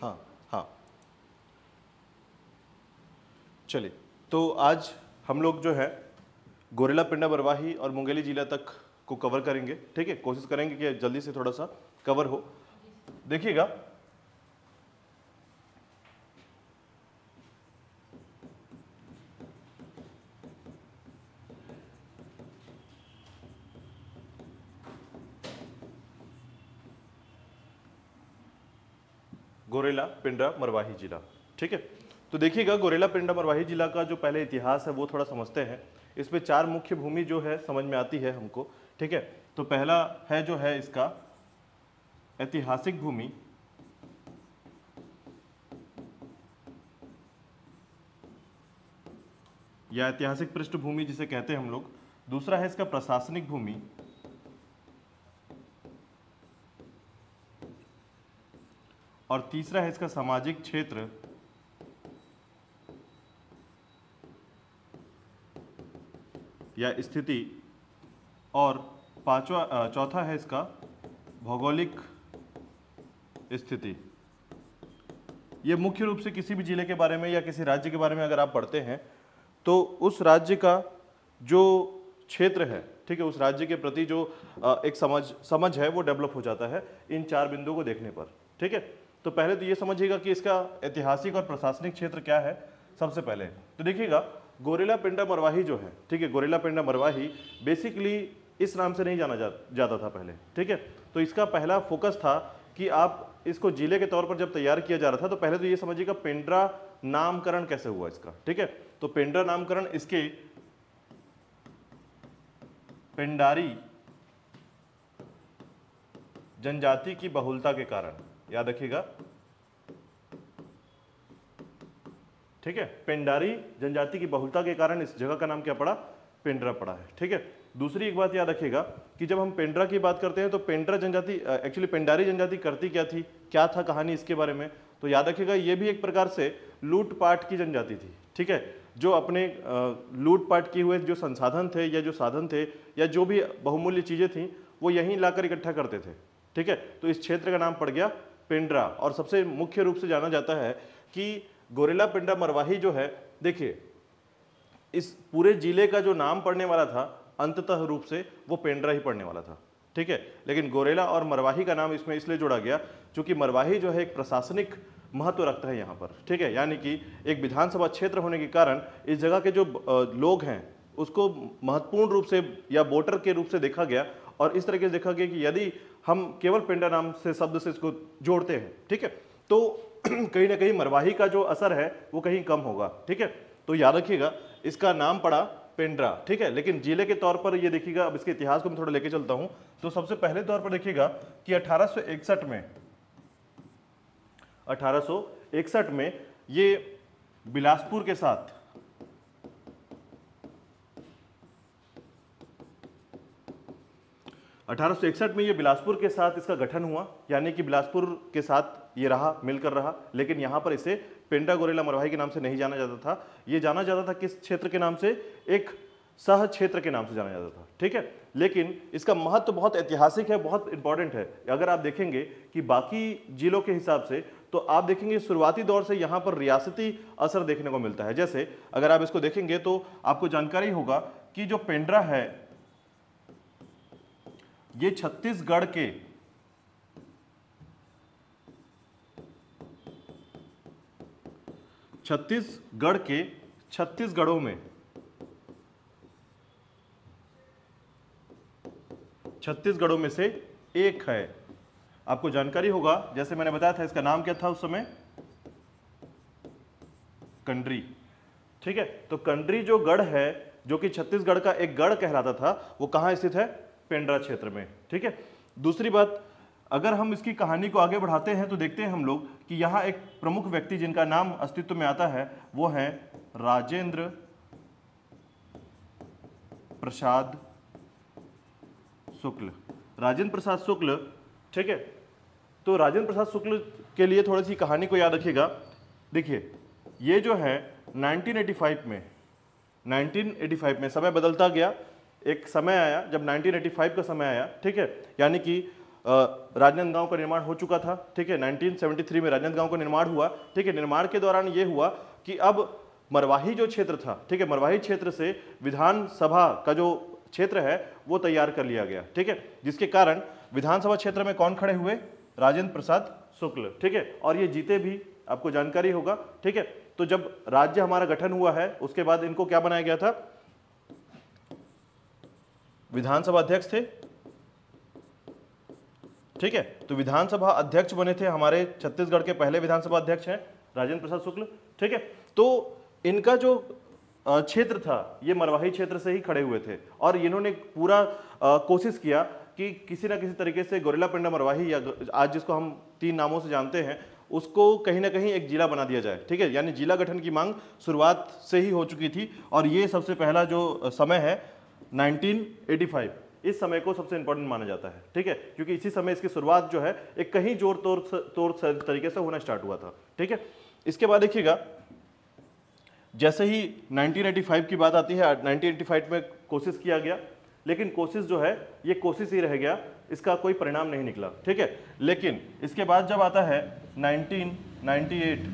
हाँ हाँ, चलिए। तो आज हम लोग जो है गोरेला, पिंडा, मरवाही और मुंगेली जिला तक को कवर करेंगे। ठीक है, कोशिश करेंगे कि जल्दी से थोड़ा सा कवर हो। देखिएगा, गोरेला, पिंडा, मरवाही जिला। ठीक है, तो देखिएगा गोरेला, पिंडा, मरवाही जिला का जो पहले इतिहास है वो थोड़ा समझते हैं। इसमें 4 मुख्य भूमि जो है समझ में आती है हमको। ठीक है, तो पहला है जो है इसका ऐतिहासिक भूमि, या ऐतिहासिक पृष्ठभूमि जिसे कहते हैं हम लोग। दूसरा है इसका प्रशासनिक भूमि, और तीसरा है इसका सामाजिक क्षेत्र, या स्थिति, और चौथा है इसका भौगोलिक स्थिति। ये मुख्य रूप से किसी भी जिले के बारे में या किसी राज्य के बारे में अगर आप पढ़ते हैं तो उस राज्य का जो क्षेत्र है, ठीक है, उस राज्य के प्रति जो एक समझ है वो डेवलप हो जाता है इन 4 बिंदुओं को देखने पर। ठीक है, तो पहले तो ये समझिएगा कि इसका ऐतिहासिक और प्रशासनिक क्षेत्र क्या है। सबसे पहले तो देखिएगा गोरेला, पिंडा, मरवाही जो है, ठीक है, गोरेला, पिंडा, मरवाही बेसिकली इस नाम से नहीं जाना जाता था पहले। ठीक है, तो इसका पहला फोकस था कि आप इसको जिले के तौर पर जब तैयार किया जा रहा था तो पहले तो ये समझिएगा पेंड्रा नामकरण कैसे हुआ इसका। ठीक है, तो पेंड्रा नामकरण इसके पेंडारी जनजाति की बहुलता के कारण, याद रखिएगा। ठीक है, पेंडारी जनजाति की बहुलता के कारण इस जगह का नाम क्या पड़ा, पेंड्रा पड़ा है। ठीक है, दूसरी एक बात याद रखिएगा कि जब हम पेंड्रा की बात करते हैं तो पेंड्रा जनजाति एक्चुअली पेंडारी जनजाति करती क्या थी, क्या था कहानी इसके बारे में, तो याद रखिएगा ये भी एक प्रकार से लूटपाट की जनजाति थी। ठीक है, जो अपने लूटपाट किए हुए जो संसाधन थे या जो साधन थे या जो भी बहुमूल्य चीजें थी वो यहीं लाकर इकट्ठा करते थे। ठीक है, तो इस क्षेत्र का नाम पड़ गया पेंड्रा। और सबसे मुख्य रूप से जाना जाता है कि गोरेला, पिंडा, मरवाही जो है, देखिए इस पूरे जिले का जो नाम पड़ने वाला था अंततः रूप से वो पेंड्रा ही पड़ने वाला था। ठीक है, लेकिन गोरेला और मरवाही का नाम इसमें इसलिए जोड़ा गया क्योंकि मरवाही जो है एक प्रशासनिक महत्व रखता है यहाँ पर। ठीक है, यानी कि एक विधानसभा क्षेत्र होने के कारण इस जगह के जो लोग हैं उसको महत्वपूर्ण रूप से या वोटर के रूप से देखा गया, और इस तरीके से देखा गया कि यदि हम केवल पेंड्रा नाम से शब्द से इसको जोड़ते हैं, ठीक है, तो कहीं ना कहीं मरवाही का जो असर है वो कहीं कम होगा। ठीक है, तो याद रखिएगा इसका नाम पड़ा पेंड्रा। ठीक है, लेकिन जिले के तौर पर ये देखिएगा, अब इसके इतिहास को मैं थोड़ा लेके चलता हूं। तो सबसे पहले तौर पर देखिएगा कि 1861 में ये बिलासपुर के साथ ये बिलासपुर के साथ इसका गठन हुआ, यानी कि बिलासपुर के साथ ये रहा, मिलकर रहा, लेकिन यहां पर इसे पेंड्रा, गोरेला, मरवाही के नाम से नहीं जाना जाता था। ये जाना जाता था किस क्षेत्र के नाम से, एक सह क्षेत्र के नाम से जाना जाता था। ठीक है, लेकिन इसका महत्व बहुत ऐतिहासिक है, बहुत इंपॉर्टेंट है। अगर आप देखेंगे कि बाकी जिलों के हिसाब से तो आप देखेंगे शुरुआती दौर से यहाँ पर रियासती असर देखने को मिलता है। जैसे अगर आप इसको देखेंगे तो आपको जानकारी होगा कि जो पेंड्रा है ये छत्तीसगढ़ के छत्तीसगढ़ों में से एक है। आपको जानकारी होगा, जैसे मैंने बताया था, इसका नाम क्या था उस समय, कंड्री। ठीक है, तो कंड्री जो गढ़ है, जो कि छत्तीसगढ़ का एक गढ़ कहलाता था, वो कहां स्थित है, पेंड्रा क्षेत्र में। ठीक है, दूसरी बात, अगर हम इसकी कहानी को आगे बढ़ाते हैं तो देखते हैं हम लोग कि यहाँ एक प्रमुख व्यक्ति जिनका नाम अस्तित्व में आता है वो है राजेंद्र प्रसाद शुक्ल। राजेंद्र प्रसाद शुक्ल, ठीक है, तो राजेंद्र प्रसाद शुक्ल के लिए थोड़ी सी कहानी को याद रखिएगा। देखिए ये जो है 1985 में समय बदलता गया। एक समय आया जब 1985 का समय आया, ठीक है, यानी कि राजनांदगांव का निर्माण हो चुका था, ठीक है। 1973 में राजनांदगांव का निर्माण हुआ, ठीक है। निर्माण के दौरान ये हुआ कि अब मरवाही जो क्षेत्र था, ठीक है, मरवाही क्षेत्र से विधानसभा का जो क्षेत्र है वो तैयार कर लिया गया, ठीक है। जिसके कारण विधानसभा क्षेत्र में कौन खड़े हुए? राजेंद्र प्रसाद शुक्ल, ठीक है। और ये जीते भी, आपको जानकारी होगा, ठीक है। तो जब राज्य हमारा गठन हुआ है उसके बाद इनको क्या बनाया गया था? विधानसभा अध्यक्ष थे, ठीक है। तो विधानसभा अध्यक्ष बने थे हमारे छत्तीसगढ़ के पहले विधानसभा अध्यक्ष हैं राजेंद्र प्रसाद शुक्ल, ठीक है। तो इनका जो क्षेत्र था ये मरवाही क्षेत्र से ही खड़े हुए थे और इन्होंने पूरा कोशिश किया कि किसी ना किसी तरीके से गोरेला पेंड्रा मरवाही, या आज जिसको हम 3 नामों से जानते हैं, उसको कहीं ना कहीं एक जिला बना दिया जाए, ठीक है। यानी जिला गठन की मांग शुरुआत से ही हो चुकी थी और ये सबसे पहला जो समय है 1985, इस समय को सबसे इंपॉर्टेंट माना जाता है, ठीक है, क्योंकि इसी समय इसकी शुरुआत जो है एक कहीं जोर तोड़ तरीके से होना स्टार्ट हुआ था, ठीक है। इसके बाद देखिएगा, जैसे ही 1985 की बात आती है, 1985 में कोशिश किया गया, लेकिन कोशिश जो है ये कोशिश ही रह गया, इसका कोई परिणाम नहीं निकला, ठीक है। लेकिन इसके बाद जब आता है 1998,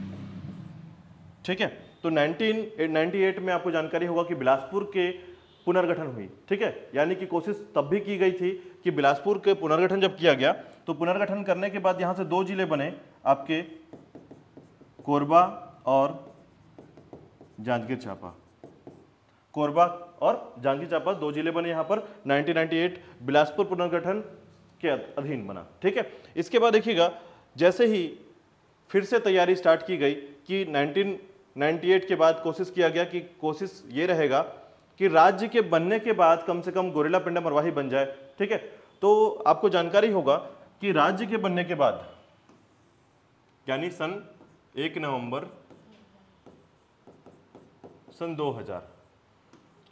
ठीक है, तो 1998 में आपको जानकारी होगा कि बिलासपुर के पुनर्गठन हुई, ठीक है। यानी कि कोशिश तब भी की गई थी कि बिलासपुर के पुनर्गठन जब किया गया तो पुनर्गठन करने के बाद यहां से 2 जिले बने आपके, कोरबा और जांजगीर चांपा। कोरबा और जांजगीर चांपा 2 जिले बने यहां पर। 1998 बिलासपुर पुनर्गठन के अधीन बना, ठीक है। इसके बाद देखिएगा, जैसे ही फिर से तैयारी स्टार्ट की गई कि 1998 के बाद कोशिश किया गया कि कोशिश ये रहेगा कि राज्य के बनने के बाद कम से कम गोरेला पेंड्रा मरवाही बन जाए, ठीक है। तो आपको जानकारी होगा कि राज्य के बनने के बाद, यानी सन 1 नवंबर सन 2000,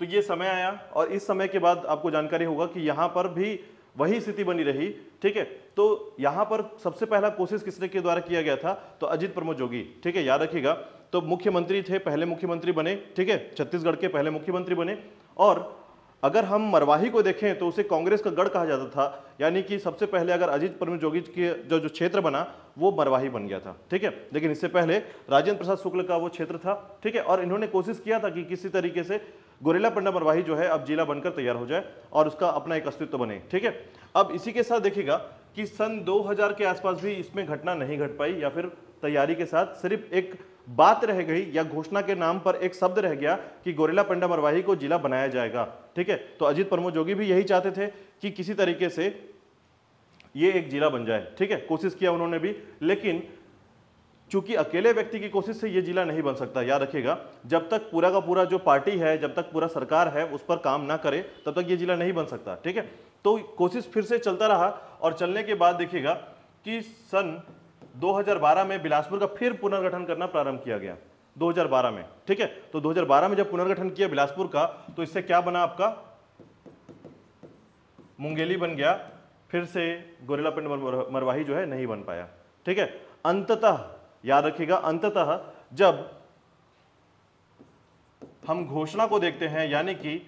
तो ये समय आया और इस समय के बाद आपको जानकारी होगा कि यहां पर भी वही स्थिति बनी रही, ठीक है। तो यहां पर सबसे पहला कोशिश किसने के द्वारा किया गया था? तो अजित प्रमोद जोगी, ठीक है, याद रखिएगा। तो मुख्यमंत्री थे, पहले मुख्यमंत्री बने, ठीक है, छत्तीसगढ़ के पहले मुख्यमंत्री बने। और अगर हम मरवाही को देखें तो उसे कांग्रेस का गढ़ कहा जाता था, यानी कि सबसे पहले अगर अजित प्रमोद जोगी के जो क्षेत्र बना वो मरवाही बन गया था, ठीक है। लेकिन इससे पहले राजेंद्र प्रसाद शुक्ल का वो क्षेत्र था, ठीक है। और इन्होंने कोशिश किया था कि किसी तरीके से गोरेला पेंड्रा मरवाही जो है अब जिला बनकर तैयार हो जाए और उसका अपना एक अस्तित्व बने, ठीक है। अब इसी के साथ देखिएगा कि सन 2000 के आसपास भी इसमें घटना नहीं घट पाई, या फिर तैयारी के साथ सिर्फ एक बात रह गई या घोषणा के नाम पर एक शब्द रह गया कि गोरेला पेंड्रा मरवाही को जिला बनाया जाएगा, ठीक है। तो अजित प्रमोद जोगी भी यही चाहते थे कि किसी तरीके से ये एक जिला बन जाए, ठीक है। कोशिश किया उन्होंने भी, लेकिन चूंकि अकेले व्यक्ति की कोशिश से ये जिला नहीं बन सकता, याद रखिएगा। जब तक पूरा का पूरा जो पार्टी है, जब तक पूरा सरकार है उस पर काम ना करे तब तक ये जिला नहीं बन सकता, ठीक है। तो कोशिश फिर से चलता रहा और चलने के बाद देखिएगा कि सन 2012 में बिलासपुर का फिर पुनर्गठन करना प्रारंभ किया गया, 2012 में, ठीक है। तो 2012 में जब पुनर्गठन किया बिलासपुर का, तो इससे क्या बना? आपका मुंगेली बन गया, फिर से गोरेला पेंड्रा मरवाही जो है नहीं बन पाया, ठीक है। अंततः याद रखिएगा, अंततः जब हम घोषणा को देखते हैं, यानी कि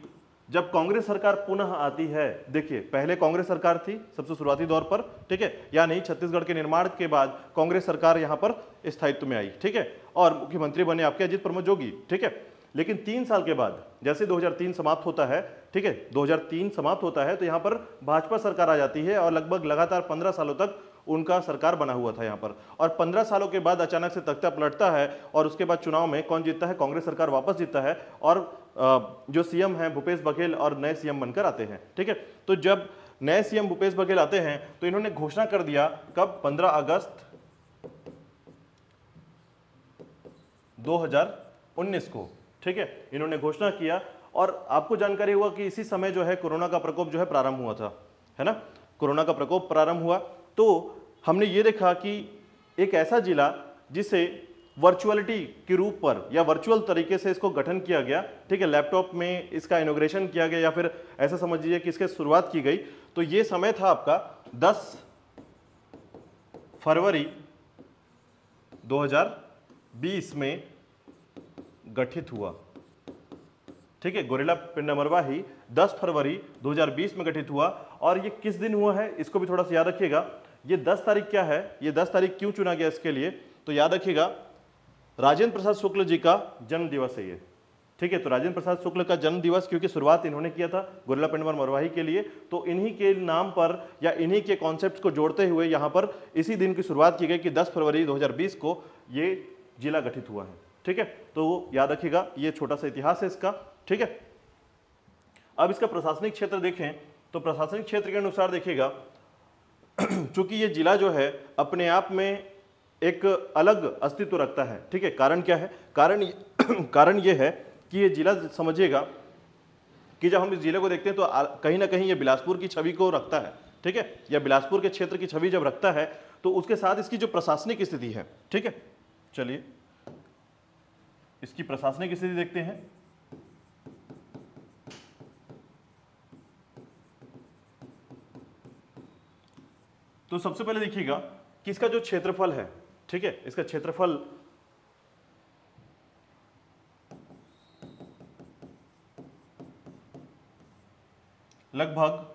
जब कांग्रेस सरकार पुनः आती है, देखिए पहले कांग्रेस सरकार थी सबसे शुरुआती दौर पर, ठीक है, यानी छत्तीसगढ़ के निर्माण के बाद कांग्रेस सरकार यहां पर स्थायित्व में आई, ठीक है, और मुख्यमंत्री बने आपके अजित प्रमोद जोगी, ठीक है। लेकिन 3 साल के बाद जैसे 2003 समाप्त होता है, ठीक है, 2003 समाप्त होता है तो यहां पर भाजपा सरकार आ जाती है और लगभग लगातार 15 सालों तक उनका सरकार बना हुआ था यहाँ पर। और 15 सालों के बाद अचानक से तख्ता पलटता है और उसके बाद चुनाव में कौन जीतता है? कांग्रेस सरकार वापस जीतता है और जो सीएम हैं भूपेश बघेल और नए सीएम बनकर आते हैं, ठीक है। तो जब नए सीएम भूपेश बघेल आते हैं तो इन्होंने घोषणा कर दिया, कब? 15 अगस्त 2019 को, ठीक है, इन्होंने घोषणा किया। और आपको जानकारी हुआ कि इसी समय जो है कोरोना का प्रकोप जो है प्रारंभ हुआ था, है ना, कोरोना का प्रकोप प्रारंभ हुआ। तो हमने ये देखा कि एक ऐसा जिला जिसे वर्चुअलिटी के रूप पर या वर्चुअल तरीके से इसको गठन किया गया, ठीक है, लैपटॉप में इसका इनॉग्रेशन किया गया या फिर ऐसा समझिए कि इसकी शुरुआत की गई। तो ये समय था आपका 10 फरवरी 2020 में गठित हुआ, ठीक है। गोरेला पेंड्रा मरवाही 10 फरवरी 2020 में गठित हुआ। और ये किस दिन हुआ है इसको भी थोड़ा सा याद रखिएगा। ये 10 तारीख क्या है, ये 10 तारीख क्यों चुना गया इसके लिए, तो याद रखिएगा राजेंद्र प्रसाद शुक्ल जी का जन्म दिवस है ये, ठीक है। तो राजेंद्र प्रसाद शुक्ल का जन्म दिवस, क्योंकि शुरुआत इन्होंने किया था गोरेला पेंड्रा मरवाही के लिए, तो इन्हीं के नाम पर या इन्हीं के कॉन्सेप्ट्स को जोड़ते हुए यहाँ पर इसी दिन की शुरुआत की गई कि 10 फरवरी 2020 को ये जिला गठित हुआ है, ठीक है। तो याद रखिएगा, ये छोटा सा इतिहास है इसका, ठीक है। अब इसका प्रशासनिक क्षेत्र देखें तो प्रशासनिक क्षेत्र के अनुसार देखिएगा चूंकि ये जिला जो है अपने आप में एक अलग अस्तित्व रखता है, ठीक है। कारण क्या है, कारण ये है कि ये जिला समझिएगा कि जब हम इस जिले को देखते हैं तो कहीं ना कहीं ये बिलासपुर की छवि को रखता है, ठीक है, या बिलासपुर के क्षेत्र की छवि जब रखता है तो उसके साथ इसकी जो प्रशासनिक स्थिति है, ठीक है। चलिए इसकी प्रशासनिक स्थिति देखते हैं। तो सबसे पहले देखिएगा कि इसका जो क्षेत्रफल है, ठीक है, इसका क्षेत्रफल लगभग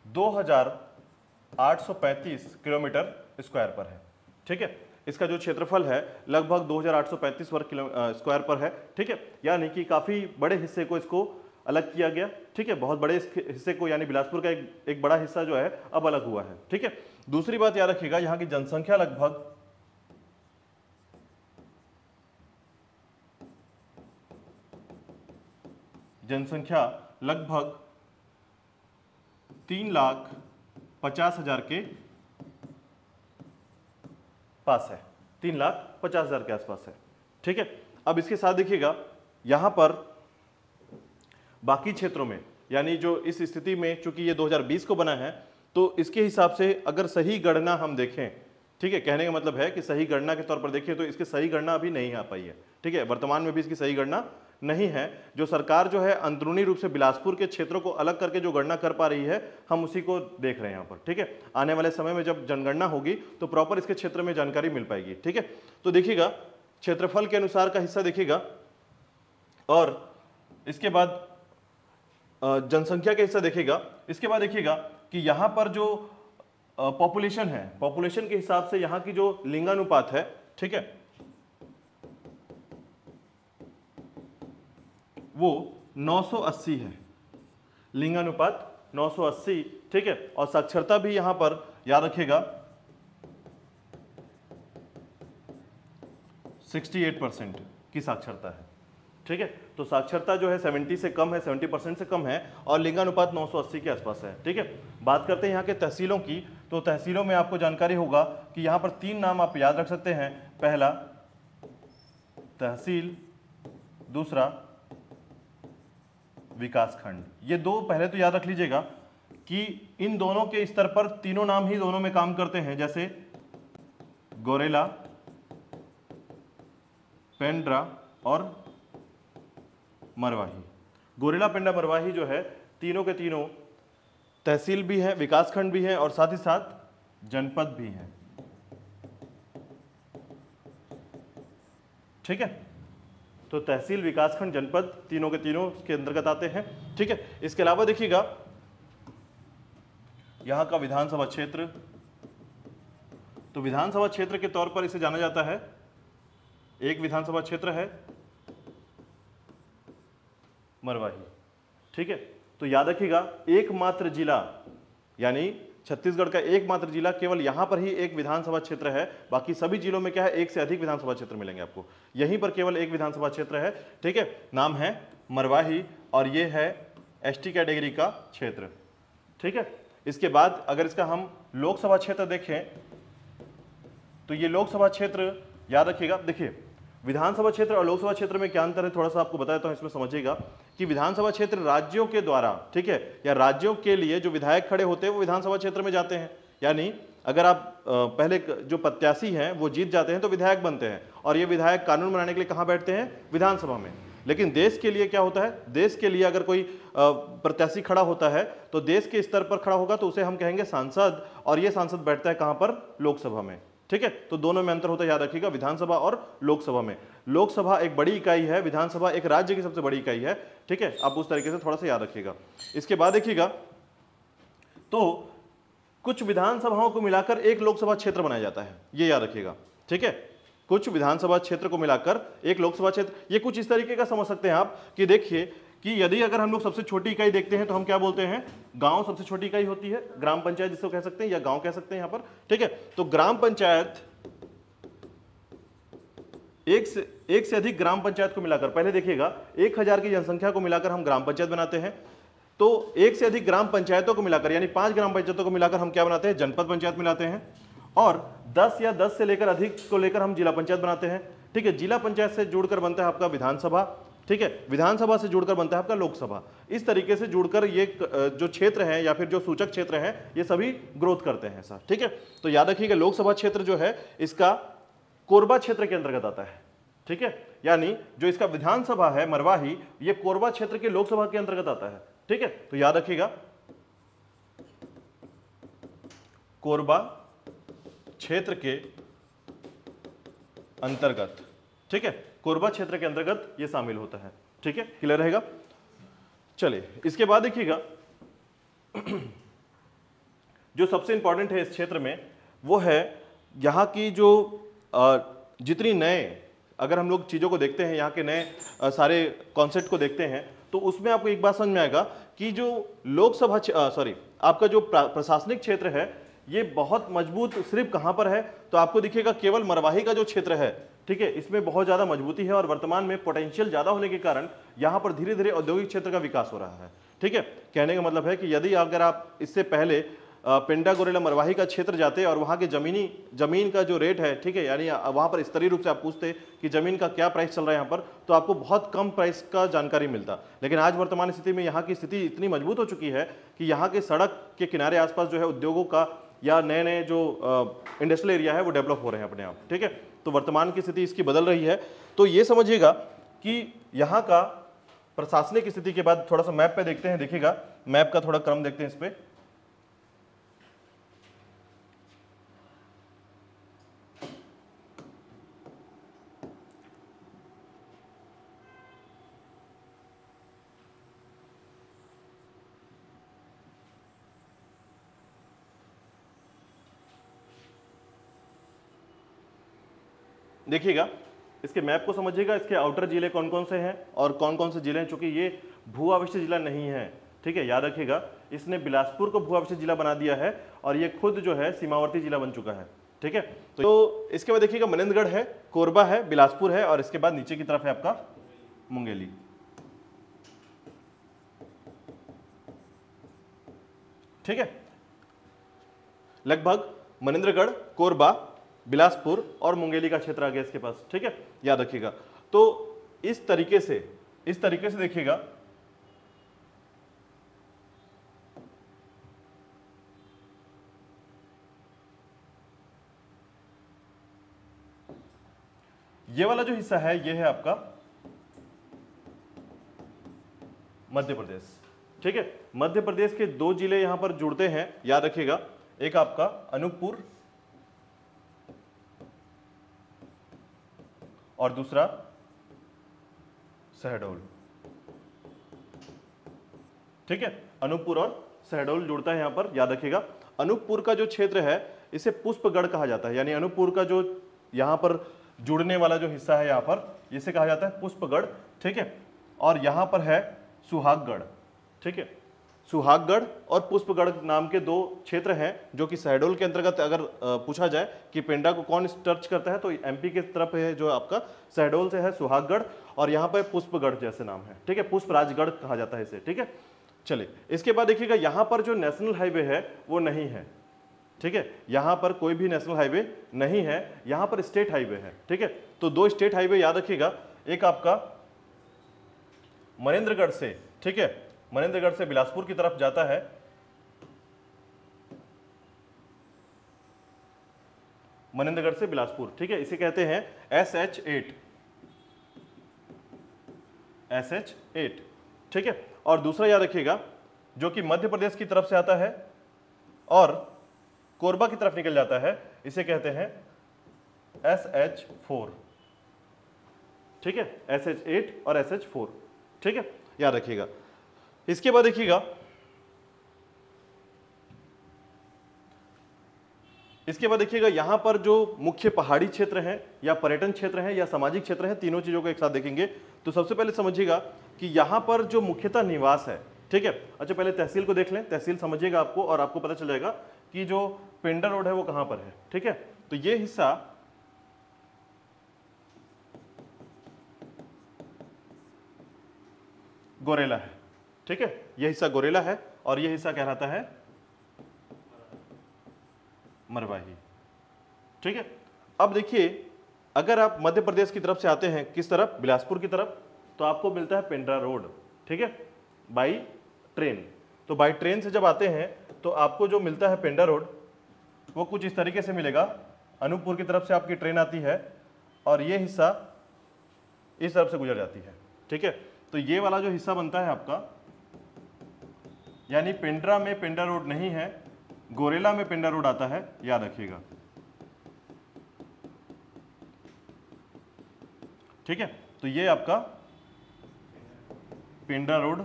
2835 किलोमीटर स्क्वायर पर है, ठीक है। इसका जो क्षेत्रफल है लगभग 2835 वर्ग स्क्वायर पर है, ठीक है। यानी कि काफी बड़े हिस्से को इसको अलग किया गया, ठीक है। बहुत बड़े हिस्से को, यानी बिलासपुर का एक बड़ा हिस्सा जो है अब अलग हुआ है, ठीक है। दूसरी बात याद रखिएगा, यहाँ की जनसंख्या लगभग 3,50,000 के पास है, 3,50,000 के आसपास है, ठीक है। अब इसके साथ देखिएगा यहां पर बाकी क्षेत्रों में, यानी जो इस स्थिति में चूंकि ये 2020 को बना है तो इसके हिसाब से अगर सही गणना हम देखें, ठीक है, कहने का मतलब है कि सही गणना के तौर पर देखें तो इसकी सही गणना अभी नहीं आ पाई है, ठीक है। वर्तमान में भी इसकी सही गणना नहीं है। जो सरकार जो है अंदरूनी रूप से बिलासपुर के क्षेत्रों को अलग करके जो गणना कर पा रही है, हम उसी को देख रहे हैं यहाँ पर, ठीक है। आने वाले समय में जब जनगणना होगी तो प्रॉपर इसके क्षेत्र में जानकारी मिल पाएगी, ठीक है। तो देखिएगा क्षेत्रफल के अनुसार का हिस्सा देखिएगा और इसके बाद जनसंख्या का हिस्सा देखिएगा। इसके बाद देखिएगा कि यहाँ पर जो पॉपुलेशन है, पॉपुलेशन के हिसाब से यहाँ की जो लिंगानुपात है, ठीक है, वो 980 है, लिंगानुपात 980, ठीक है। और साक्षरता भी यहां पर याद रखिएगा 68% की साक्षरता है, ठीक है। तो साक्षरता जो है 70 से कम है, 70% से कम है और लिंगानुपात 980 के आसपास है, ठीक है। बात करते हैं यहाँ के तहसीलों की, तो तहसीलों में आपको जानकारी होगा कि यहाँ पर 3 नाम आप याद रख सकते हैं। पहला तहसील, दूसरा विकासखंड। ये दो पहले तो याद रख लीजिएगा कि इन दोनों के स्तर पर तीनों नाम ही दोनों में काम करते हैं, जैसे गोरेला, पेंड्रा और मरवाही। गोरेला, पेंड्रा, मरवाही जो है तीनों के तीनों तहसील भी हैं, विकासखंड भी हैं और साथ ही साथ जनपद भी हैं, ठीक है। तो तहसील, विकासखंड, जनपद तीनों के तीनों के अंतर्गत आते हैं, ठीक है। इसके अलावा देखिएगा यहां का विधानसभा क्षेत्र, तो विधानसभा क्षेत्र के तौर पर इसे जाना जाता है, एक विधानसभा क्षेत्र है मरवाही, ठीक है। तो याद रखिएगा एकमात्र जिला, यानी छत्तीसगढ़ का एकमात्र जिला केवल यहां पर ही एक विधानसभा क्षेत्र है, बाकी सभी जिलों में क्या है, एक से अधिक विधानसभा क्षेत्र मिलेंगे आपको, यहीं पर केवल एक विधानसभा क्षेत्र है, ठीक है। नाम है मरवाही और ये है एसटी कैटेगरी का क्षेत्र, ठीक है। इसके बाद अगर इसका हम लोकसभा क्षेत्र देखें तो ये लोकसभा क्षेत्र याद रखिएगा, देखिए विधानसभा क्षेत्र और लोकसभा क्षेत्र में क्या अंतर है थोड़ा सा आपको बताया तो इसमें समझिएगा कि विधानसभा क्षेत्र राज्यों के द्वारा, ठीक है, या राज्यों के लिए जो विधायक खड़े होते हैं वो विधानसभा क्षेत्र में जाते हैं। यानी अगर आप पहले जो प्रत्याशी हैं वो जीत जाते हैं तो विधायक बनते हैं और ये विधायक कानून बनाने के लिए कहाँ बैठते हैं, विधानसभा में। लेकिन देश के लिए क्या होता है, देश के लिए अगर कोई प्रत्याशी खड़ा होता है तो देश के स्तर पर खड़ा होगा तो उसे हम कहेंगे सांसद, और ये सांसद बैठता है कहाँ पर, लोकसभा में, ठीक है, तो दोनों में अंतर होता है, याद रखिएगा, विधानसभा और लोकसभा में। लोकसभा एक बड़ी इकाई है, विधानसभा एक राज्य की सबसे बड़ी इकाई है। ठीक है, आप उस तरीके से थोड़ा सा याद रखिएगा। इसके बाद देखिएगा, तो कुछ विधानसभाओं को मिलाकर एक लोकसभा क्षेत्र बनाया जाता है, ये याद रखिएगा। ठीक है, कुछ विधानसभा क्षेत्र को मिलाकर एक लोकसभा क्षेत्र, ये कुछ इस तरीके का समझ सकते हैं आप कि देखिए कि यदि अगर हम लोग सबसे छोटी इकाई देखते हैं तो हम क्या बोलते हैं, गांव सबसे छोटी इकाई होती है, ग्राम पंचायत जिसको कह सकते हैं या गांव कह सकते हैं यहां पर। ठीक है, तो ग्राम पंचायत एक से अधिक ग्राम पंचायत को मिलाकर, पहले देखिएगा 1000 की जनसंख्या को मिलाकर हम ग्राम पंचायत बनाते हैं, तो एक से अधिक ग्राम पंचायतों को मिलाकर यानी 5 ग्राम पंचायतों को मिलाकर हम क्या बनाते हैं, जनपद पंचायत मिलाते हैं, और 10 या 10 से लेकर अधिक को लेकर हम जिला पंचायत बनाते हैं। ठीक है, जिला पंचायत से जुड़कर बनता है आपका विधानसभा। ठीक है, विधानसभा से जुड़कर बनता है आपका लोकसभा। इस तरीके से जुड़कर ये जो क्षेत्र है या फिर जो सूचक क्षेत्र है ये सभी ग्रोथ करते हैं ऐसा। ठीक है, तो याद रखिएगा लोकसभा क्षेत्र जो है इसका कोरबा क्षेत्र के अंतर्गत आता है। ठीक है, यानी जो इसका विधानसभा है मरवाही, ये कोरबा क्षेत्र के लोकसभा के अंतर्गत आता है। ठीक है, तो याद रखिएगा कोरबा क्षेत्र के अंतर्गत। ठीक है, कोरबा क्षेत्र के अंतर्गत ये शामिल होता है। ठीक है, क्लियर रहेगा। चलिए इसके बाद देखिएगा जो सबसे इंपॉर्टेंट है इस क्षेत्र में वो है यहाँ की जो जितनी नए, अगर हम लोग चीज़ों को देखते हैं, यहाँ के नए सारे कॉन्सेप्ट को देखते हैं, तो उसमें आपको एक बात समझ में आएगा कि जो लोकसभा आपका जो प्रशासनिक क्षेत्र है ये बहुत मजबूत सिर्फ कहाँ पर है, तो आपको दिखेगा केवल मरवाही का जो क्षेत्र है। ठीक है, इसमें बहुत ज़्यादा मजबूती है और वर्तमान में पोटेंशियल ज़्यादा होने के कारण यहाँ पर धीरे धीरे औद्योगिक क्षेत्र का विकास हो रहा है। ठीक है, कहने का मतलब है कि यदि अगर आप इससे पहले पेंड्रा गोरेला मरवाही का क्षेत्र जाते और वहाँ के जमीन का जो रेट है, ठीक है, यानी वहाँ पर स्तरीय रूप से आप पूछते कि जमीन का क्या प्राइस चल रहा है यहाँ पर, तो आपको बहुत कम प्राइस का जानकारी मिलता। लेकिन आज वर्तमान स्थिति में यहाँ की स्थिति इतनी मजबूत हो चुकी है कि यहाँ के सड़क के किनारे आसपास जो है उद्योगों का या नए नए जो इंडस्ट्रियल एरिया है वो डेवलप हो रहे हैं अपने आप। ठीक है, तो वर्तमान की स्थिति इसकी बदल रही है। तो ये समझिएगा कि यहाँ का प्रशासनिक स्थिति के बाद थोड़ा सा मैप पे देखते हैं। देखिएगा मैप का थोड़ा क्रम देखते हैं इस पे। देखिएगा इसके मैप को समझिएगा, इसके आउटर जिले कौन कौन से हैं और कौन कौन से जिले हैं, चूंकि ये भू आविष्ट जिला नहीं है। ठीक है, याद रखिएगा इसने बिलासपुर को भू आविष्ट जिला बना दिया है और ये खुद जो है सीमावर्ती जिला बन चुका है। ठीक है, तो इसके बाद देखिएगा मनेंद्रगढ़ है, कोरबा है, बिलासपुर है और इसके बाद नीचे की तरफ है आपका मुंगेली। ठीक है, लगभग मनेंद्रगढ़, कोरबा, बिलासपुर और मुंगेली का क्षेत्र आ गया इसके पास। ठीक है, याद रखिएगा। तो इस तरीके से देखिएगा ये वाला जो हिस्सा है ये है आपका मध्य प्रदेश। ठीक है, मध्य प्रदेश के 2 जिले यहां पर जुड़ते हैं, याद रखिएगा, एक आपका अनूपपुर और दूसरा शहडोल। ठीक है, अनूपपुर और शहडोल जुड़ता है यहां पर, याद रखिएगा। अनूपपुर का जो क्षेत्र है इसे पुष्पगढ़ कहा जाता है, यानी अनूपपुर का जो यहां पर जुड़ने वाला जो हिस्सा है यहां पर इसे कहा जाता है पुष्पगढ़। ठीक है, और यहां पर है सुहागगढ़। ठीक है, सुहागगढ़ और पुष्पगढ़ नाम के 2 क्षेत्र हैं जो कि शहडोल के अंतर्गत। अगर पूछा जाए कि पेंड्रा को कौन टच करता है तो एमपी के तरफ है जो आपका शहडोल से है सुहागगढ़ और यहाँ पर पुष्पगढ़ जैसे नाम है। ठीक है, पुष्पराजगढ़ कहा जाता है इसे। ठीक है, चलिए इसके बाद देखिएगा यहाँ पर जो नेशनल हाईवे है वो नहीं है। ठीक है, यहाँ पर कोई भी नेशनल हाईवे नहीं है, यहाँ पर स्टेट हाईवे है। ठीक है, तो 2 स्टेट हाईवे याद रखिएगा, एक आपका मनेंद्रगढ़ से, ठीक है, मनेंद्रगढ़ से बिलासपुर की तरफ जाता है, मनेंद्रगढ़ से बिलासपुर। ठीक है, इसे कहते हैं SH8। SH8। ठीक है, और दूसरा याद रखिएगा जो कि मध्य प्रदेश की तरफ से आता है और कोरबा की तरफ निकल जाता है, इसे कहते हैं SH4, ठीक है, SH8 और SH4, ठीक है, याद रखिएगा। इसके बाद देखिएगा, यहां पर जो मुख्य पहाड़ी क्षेत्र हैं या पर्यटन क्षेत्र हैं या सामाजिक क्षेत्र हैं, तीनों चीजों को एक साथ देखेंगे। तो सबसे पहले समझिएगा कि यहां पर जो मुख्यतः निवास है, ठीक है। अच्छा, पहले तहसील को देख लें, तहसील समझिएगा आपको, और आपको पता चल जाएगा कि जो पिंडर रोड है वो कहां पर है, ठीक है। तो ये हिस्सा गोरेला है, ठीक है, ये हिस्सा गोरेला है और ये हिस्सा कहलाता है मरवाही, ठीक है। अब देखिए, अगर आप मध्य प्रदेश की तरफ से आते हैं, किस तरफ, बिलासपुर की तरफ, तो आपको मिलता है पेंड्रा रोड, ठीक है, बाई ट्रेन। तो बाई ट्रेन से जब आते हैं तो आपको जो मिलता है पेंड्रा रोड, वो कुछ इस तरीके से मिलेगा। अनूपपुर की तरफ से आपकी ट्रेन आती है और ये हिस्सा इस तरफ से गुजर जाती है, ठीक है। तो ये वाला जो हिस्सा बनता है आपका, यानी पेंड्रा में पेंड्रा रोड नहीं है, गोरेला में पेंड्रा रोड आता है, याद रखिएगा, ठीक है। तो ये आपका पेंड्रा रोड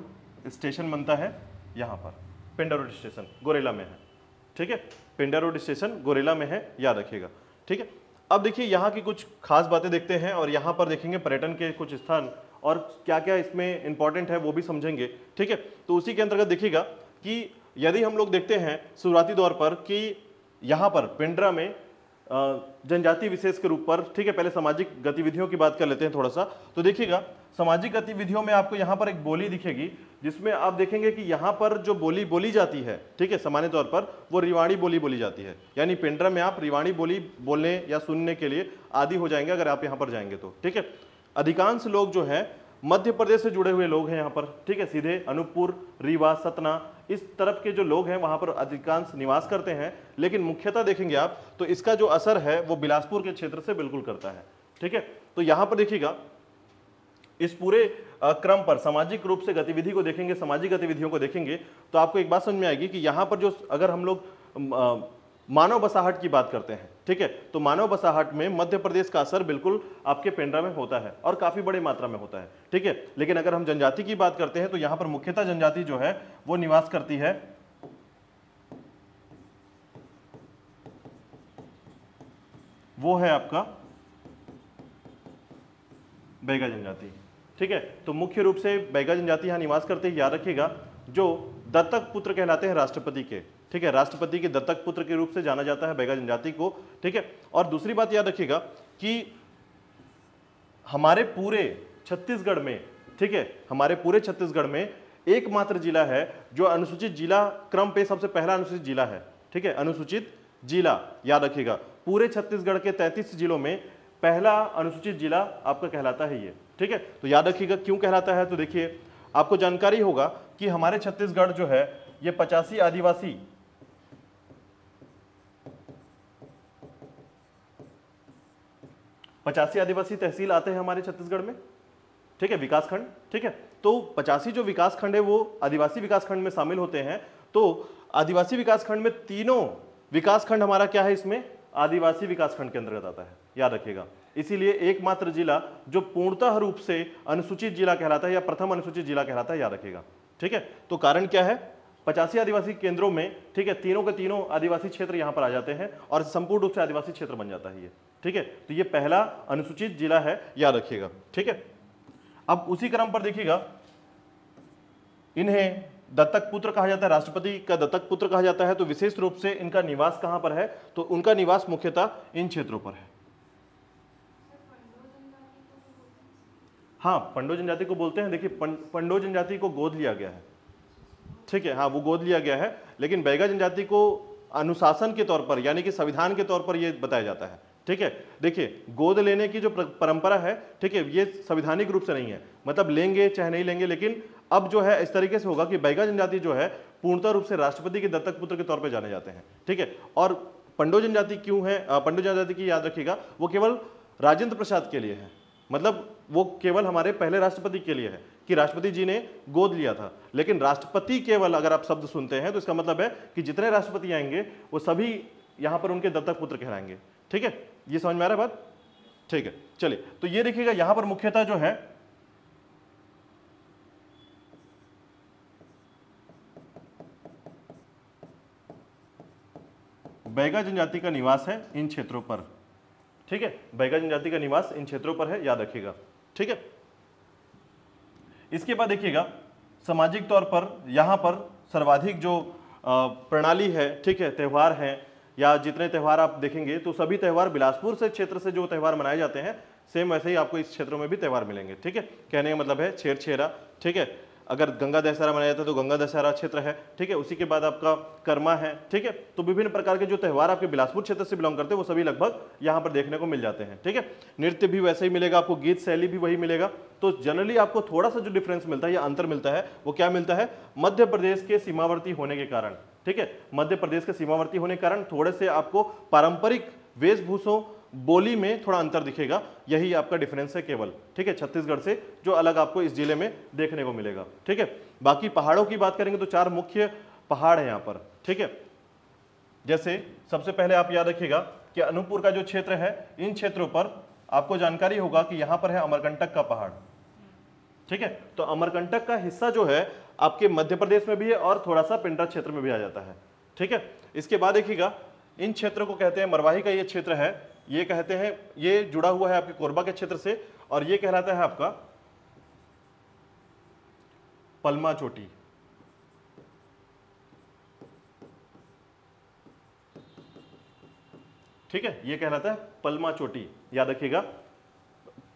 स्टेशन बनता है, यहां पर पेंड्रा रोड स्टेशन गोरेला में है, ठीक है, पेंड्रा रोड स्टेशन गोरेला में है, याद रखिएगा, ठीक है। अब देखिए, यहाँ की कुछ खास बातें देखते हैं और यहाँ पर देखेंगे पर्यटन के कुछ स्थान और क्या क्या इसमें इंपॉर्टेंट है वो भी समझेंगे, ठीक है। तो उसी के अंतर्गत देखिएगा कि यदि हम लोग देखते हैं शुरुआती दौर पर कि यहाँ पर पेंड्रा में जनजाति विशेष के रूप पर, ठीक है, पहले सामाजिक गतिविधियों की बात कर लेते हैं थोड़ा सा। तो देखिएगा, सामाजिक गतिविधियों में आपको यहाँ पर एक बोली दिखेगी, जिसमें आप देखेंगे कि यहाँ पर जो बोली बोली जाती है, ठीक है, सामान्य तौर पर वो रिवाड़ी बोली बोली जाती है। यानी पेंड्रा में आप रिवाड़ी बोली बोलने या सुनने के लिए आदी हो जाएंगे अगर आप यहाँ पर जाएंगे तो, ठीक है। अधिकांश लोग जो है मध्य प्रदेश से जुड़े हुए लोग हैं यहाँ पर, ठीक है, सीधे अनूपपुर, रीवा, सतना, इस तरफ के जो लोग हैं वहां पर अधिकांश निवास करते हैं। लेकिन मुख्यतः देखेंगे आप तो इसका जो असर है वो बिलासपुर के क्षेत्र से बिल्कुल करता है, ठीक है। तो यहां पर देखिएगा, इस पूरे क्रम पर सामाजिक रूप से गतिविधि को देखेंगे, सामाजिक गतिविधियों को देखेंगे, तो आपको एक बात समझ में आएगी कि यहाँ पर जो, अगर हम लोग मानव बसाहट की बात करते हैं, ठीक है, तो मानव बसाहट में मध्य प्रदेश का असर बिल्कुल आपके पेंड्रा में होता है और काफी बड़ी मात्रा में होता है, ठीक है। लेकिन अगर हम जनजाति की बात करते हैं तो यहां पर मुख्यतः जनजाति जो है वो निवास करती है वो है आपका बैगा जनजाति, ठीक है। तो मुख्य रूप से बैगा जनजाति यहां निवास करते हैं, याद रखिएगा, जो दत्तक पुत्र कहलाते हैं राष्ट्रपति के, ठीक है, राष्ट्रपति के दत्तक पुत्र के रूप से जाना जाता है बैगा जनजाति को, ठीक है। और दूसरी बात याद रखिएगा कि हमारे पूरे छत्तीसगढ़ में, ठीक है, हमारे पूरे छत्तीसगढ़ में एकमात्र जिला है जो अनुसूचित जिला क्रम पे सबसे पहला अनुसूचित जिला है, ठीक है, अनुसूचित जिला, याद रखिएगा, पूरे छत्तीसगढ़ के 33 जिलों में पहला अनुसूचित जिला आपका कहलाता है ये, ठीक है। तो याद रखिएगा क्यों कहलाता है, तो देखिए आपको जानकारी होगा कि हमारे छत्तीसगढ़ जो है ये 85 आदिवासी तहसील आते हैं हमारे छत्तीसगढ़ में, ठीक है, विकासखंड, ठीक है। तो 85 जो विकासखंड है वो आदिवासी विकासखंड में शामिल होते हैं। तो आदिवासी विकासखंड में तीनों विकासखंड हमारा क्या है, इसमें आदिवासी विकासखंड के अंतर्गत आता है, याद रखिएगा। इसीलिए एकमात्र जिला जो पूर्णतः रूप से अनुसूचित जिला कहलाता है या प्रथम अनुसूचित जिला कहलाता है, याद रखिएगा, ठीक है। तो कारण क्या है, 85 आदिवासी केंद्रों में, ठीक है, तीनों के तीनों आदिवासी क्षेत्र यहां पर आ जाते हैं और संपूर्ण रूप से आदिवासी क्षेत्र बन जाता है ये, ठीक है। तो ये पहला अनुसूचित जिला है, याद रखिएगा, ठीक है। अब उसी क्रम पर देखिएगा, इन्हें दत्तक पुत्र कहा जाता है, राष्ट्रपति का दत्तक पुत्र कहा जाता है। तो विशेष रूप से इनका निवास कहां पर है, तो उनका निवास मुख्यतः इन क्षेत्रों पर है। हाँ, पंडो जनजाति को बोलते हैं। देखिए, पंडो जनजाति को गोद लिया गया है, ठीक है, हाँ, वो गोद लिया गया है, लेकिन बैगा जनजाति को अनुशासन के तौर पर, यानी कि संविधान के तौर पर यह बताया जाता है, ठीक है। देखिए, गोद लेने की जो परंपरा है, ठीक है, ये संवैधानिक रूप से नहीं है, मतलब लेंगे चाहे नहीं लेंगे, लेकिन अब जो है इस तरीके से होगा कि बैगा जनजाति जो है पूर्णतः रूप से राष्ट्रपति के दत्तक पुत्र के तौर पर जाने जाते हैं, ठीक है। और पंडो जनजाति क्यों है, पंडो जनजाति की याद रखिएगा, वो केवल राजेंद्र प्रसाद के लिए है, मतलब वो केवल हमारे पहले राष्ट्रपति के लिए है कि राष्ट्रपति जी ने गोद लिया था। लेकिन राष्ट्रपति केवल अगर आप शब्द सुनते हैं तो इसका मतलब है कि जितने राष्ट्रपति आएंगे वो सभी यहां पर उनके दत्तक पुत्र कहलाएंगे, ठीक है। ये समझ में आ रहा है बात? ठीक है, चलिए तो ये देखिएगा यहां पर मुख्यतः जो है बैगा जनजाति का निवास है इन क्षेत्रों पर। ठीक है, बैगा जनजाति का निवास इन क्षेत्रों पर है, याद रखिएगा। ठीक है, इसके बाद देखिएगा सामाजिक तौर पर यहां पर सर्वाधिक जो प्रणाली है, ठीक है, त्यौहार हैं या जितने त्यौहार आप देखेंगे तो सभी त्यौहार बिलासपुर से क्षेत्र से जो त्यौहार मनाए जाते हैं सेम वैसे ही आपको इस क्षेत्रों में भी त्यौहार मिलेंगे। ठीक है, कहने का मतलब है छेरछेरा, ठीक है, अगर गंगा दशहरा मनाया जाता है तो गंगा दशहरा क्षेत्र है। ठीक है, उसी के बाद आपका कर्मा है। ठीक है, तो विभिन्न प्रकार के जो त्यौहार आपके बिलासपुर क्षेत्र से बिलोंग करते हैं वो सभी लगभग यहाँ पर देखने को मिल जाते हैं। ठीक है, नृत्य भी वैसे ही मिलेगा आपको, गीत शैली भी वही मिलेगा। तो जनरली आपको थोड़ा सा जो डिफरेंस मिलता है या अंतर मिलता है वो क्या मिलता है, मध्य प्रदेश के सीमावर्ती होने के कारण। ठीक है, मध्य प्रदेश के सीमावर्ती होने के कारण थोड़े से आपको पारंपरिक वेशभूषों बोली में थोड़ा अंतर दिखेगा, यही आपका डिफरेंस है केवल। ठीक है, छत्तीसगढ़ से जो अलग आपको इस जिले में देखने को मिलेगा। ठीक है, बाकी पहाड़ों की बात करेंगे तो 4 मुख्य पहाड़ है यहाँ पर। ठीक है, जैसे सबसे पहले आप याद रखिएगा कि अनूपपुर का जो क्षेत्र है, इन क्षेत्रों पर आपको जानकारी होगा कि यहाँ पर है अमरकंटक का पहाड़। ठीक है, तो अमरकंटक का हिस्सा जो है आपके मध्य प्रदेश में भी है और थोड़ा सा पेंड्रा क्षेत्र में भी आ जाता है। ठीक है, इसके बाद देखिएगा इन क्षेत्रों को कहते हैं, मरवाही का ये क्षेत्र है, ये कहते हैं ये जुड़ा हुआ है आपके कोरबा के क्षेत्र से और ये कहलाता है आपका पलमा चोटी। ठीक है, ये कहलाता है पलमा चोटी, याद रखिएगा।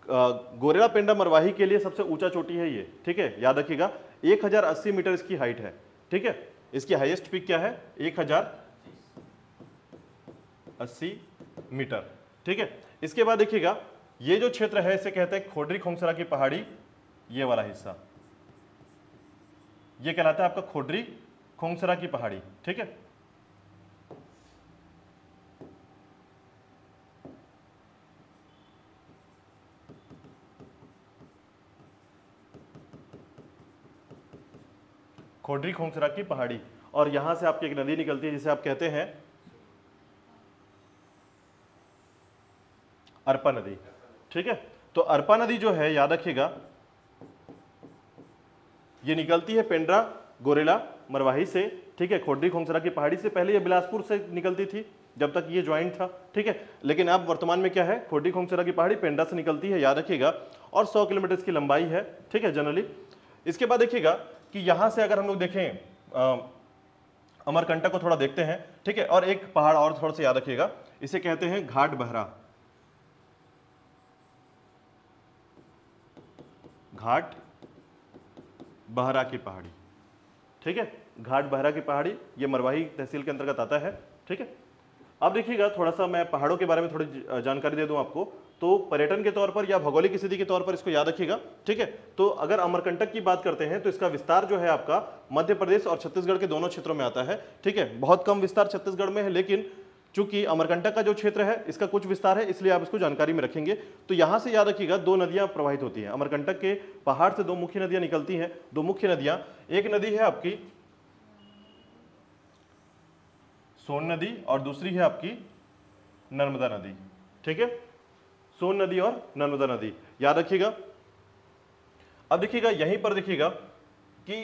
गोरेला पेंड्रा मरवाही के लिए सबसे ऊंचा चोटी है ये। ठीक है, याद रखिएगा 1080 मीटर इसकी हाइट है। ठीक है, इसकी हाईएस्ट पीक क्या है, 1080 मीटर। ठीक है, इसके बाद देखिएगा ये जो क्षेत्र है इसे कहते हैं खोडरी खोंगसरा की पहाड़ी, ये वाला हिस्सा ये कहलाता है आपका खोडरी खोंगसरा की पहाड़ी। ठीक है, खोडरी खोंगसरा की पहाड़ी, और यहां से आपकी एक नदी निकलती है जिसे आप कहते हैं अरपा नदी। ठीक है, तो अरपा नदी जो है याद रखिएगा ये निकलती है पेंड्रा गोरेला मरवाही से। ठीक है, खोडरी खोंगसरा की पहाड़ी से, पहले ये बिलासपुर से निकलती थी जब तक ये ज्वाइंट था। ठीक है, लेकिन अब वर्तमान में क्या है, खोडरी खोंगसरा की पहाड़ी पेंड्रा से निकलती है, याद रखिएगा, और 100 किलोमीटर की लंबाई है। ठीक है, जनरली। इसके बाद देखिएगा कि यहां से अगर हम लोग देखें अमरकंटक को थोड़ा देखते हैं। ठीक है, और एक पहाड़ और थोड़ा सा याद रखिएगा, इसे कहते हैं घाट बहरा। घाट बहरा की पहाड़ी। ठीक है, घाट बहरा की पहाड़ी ये मरवाही तहसील के अंतर्गत आता है। ठीक है, अब देखिएगा थोड़ा सा मैं पहाड़ों के बारे में थोड़ी जानकारी दे दूं आपको, तो पर्यटन के तौर पर या भौगोलिक स्थिति के तौर पर इसको याद रखिएगा। ठीक है, तो अगर अमरकंटक की बात करते हैं तो इसका विस्तार जो है आपका मध्य प्रदेश और छत्तीसगढ़ के दोनों क्षेत्रों में आता है। ठीक है, बहुत कम विस्तार छत्तीसगढ़ में है, लेकिन चूंकि अमरकंटक का जो क्षेत्र है इसका कुछ विस्तार है, इसलिए आप इसको जानकारी में रखेंगे। तो यहां से याद रखिएगा 2 नदियां प्रवाहित होती हैं अमरकंटक के पहाड़ से, 2 मुख्य नदियां निकलती हैं। 2 मुख्य नदियां, एक नदी है आपकी सोन नदी और दूसरी है आपकी नर्मदा नदी। ठीक है, सोन नदी और नर्मदा नदी याद रखिएगा। अब देखिएगा यहीं पर देखिएगा कि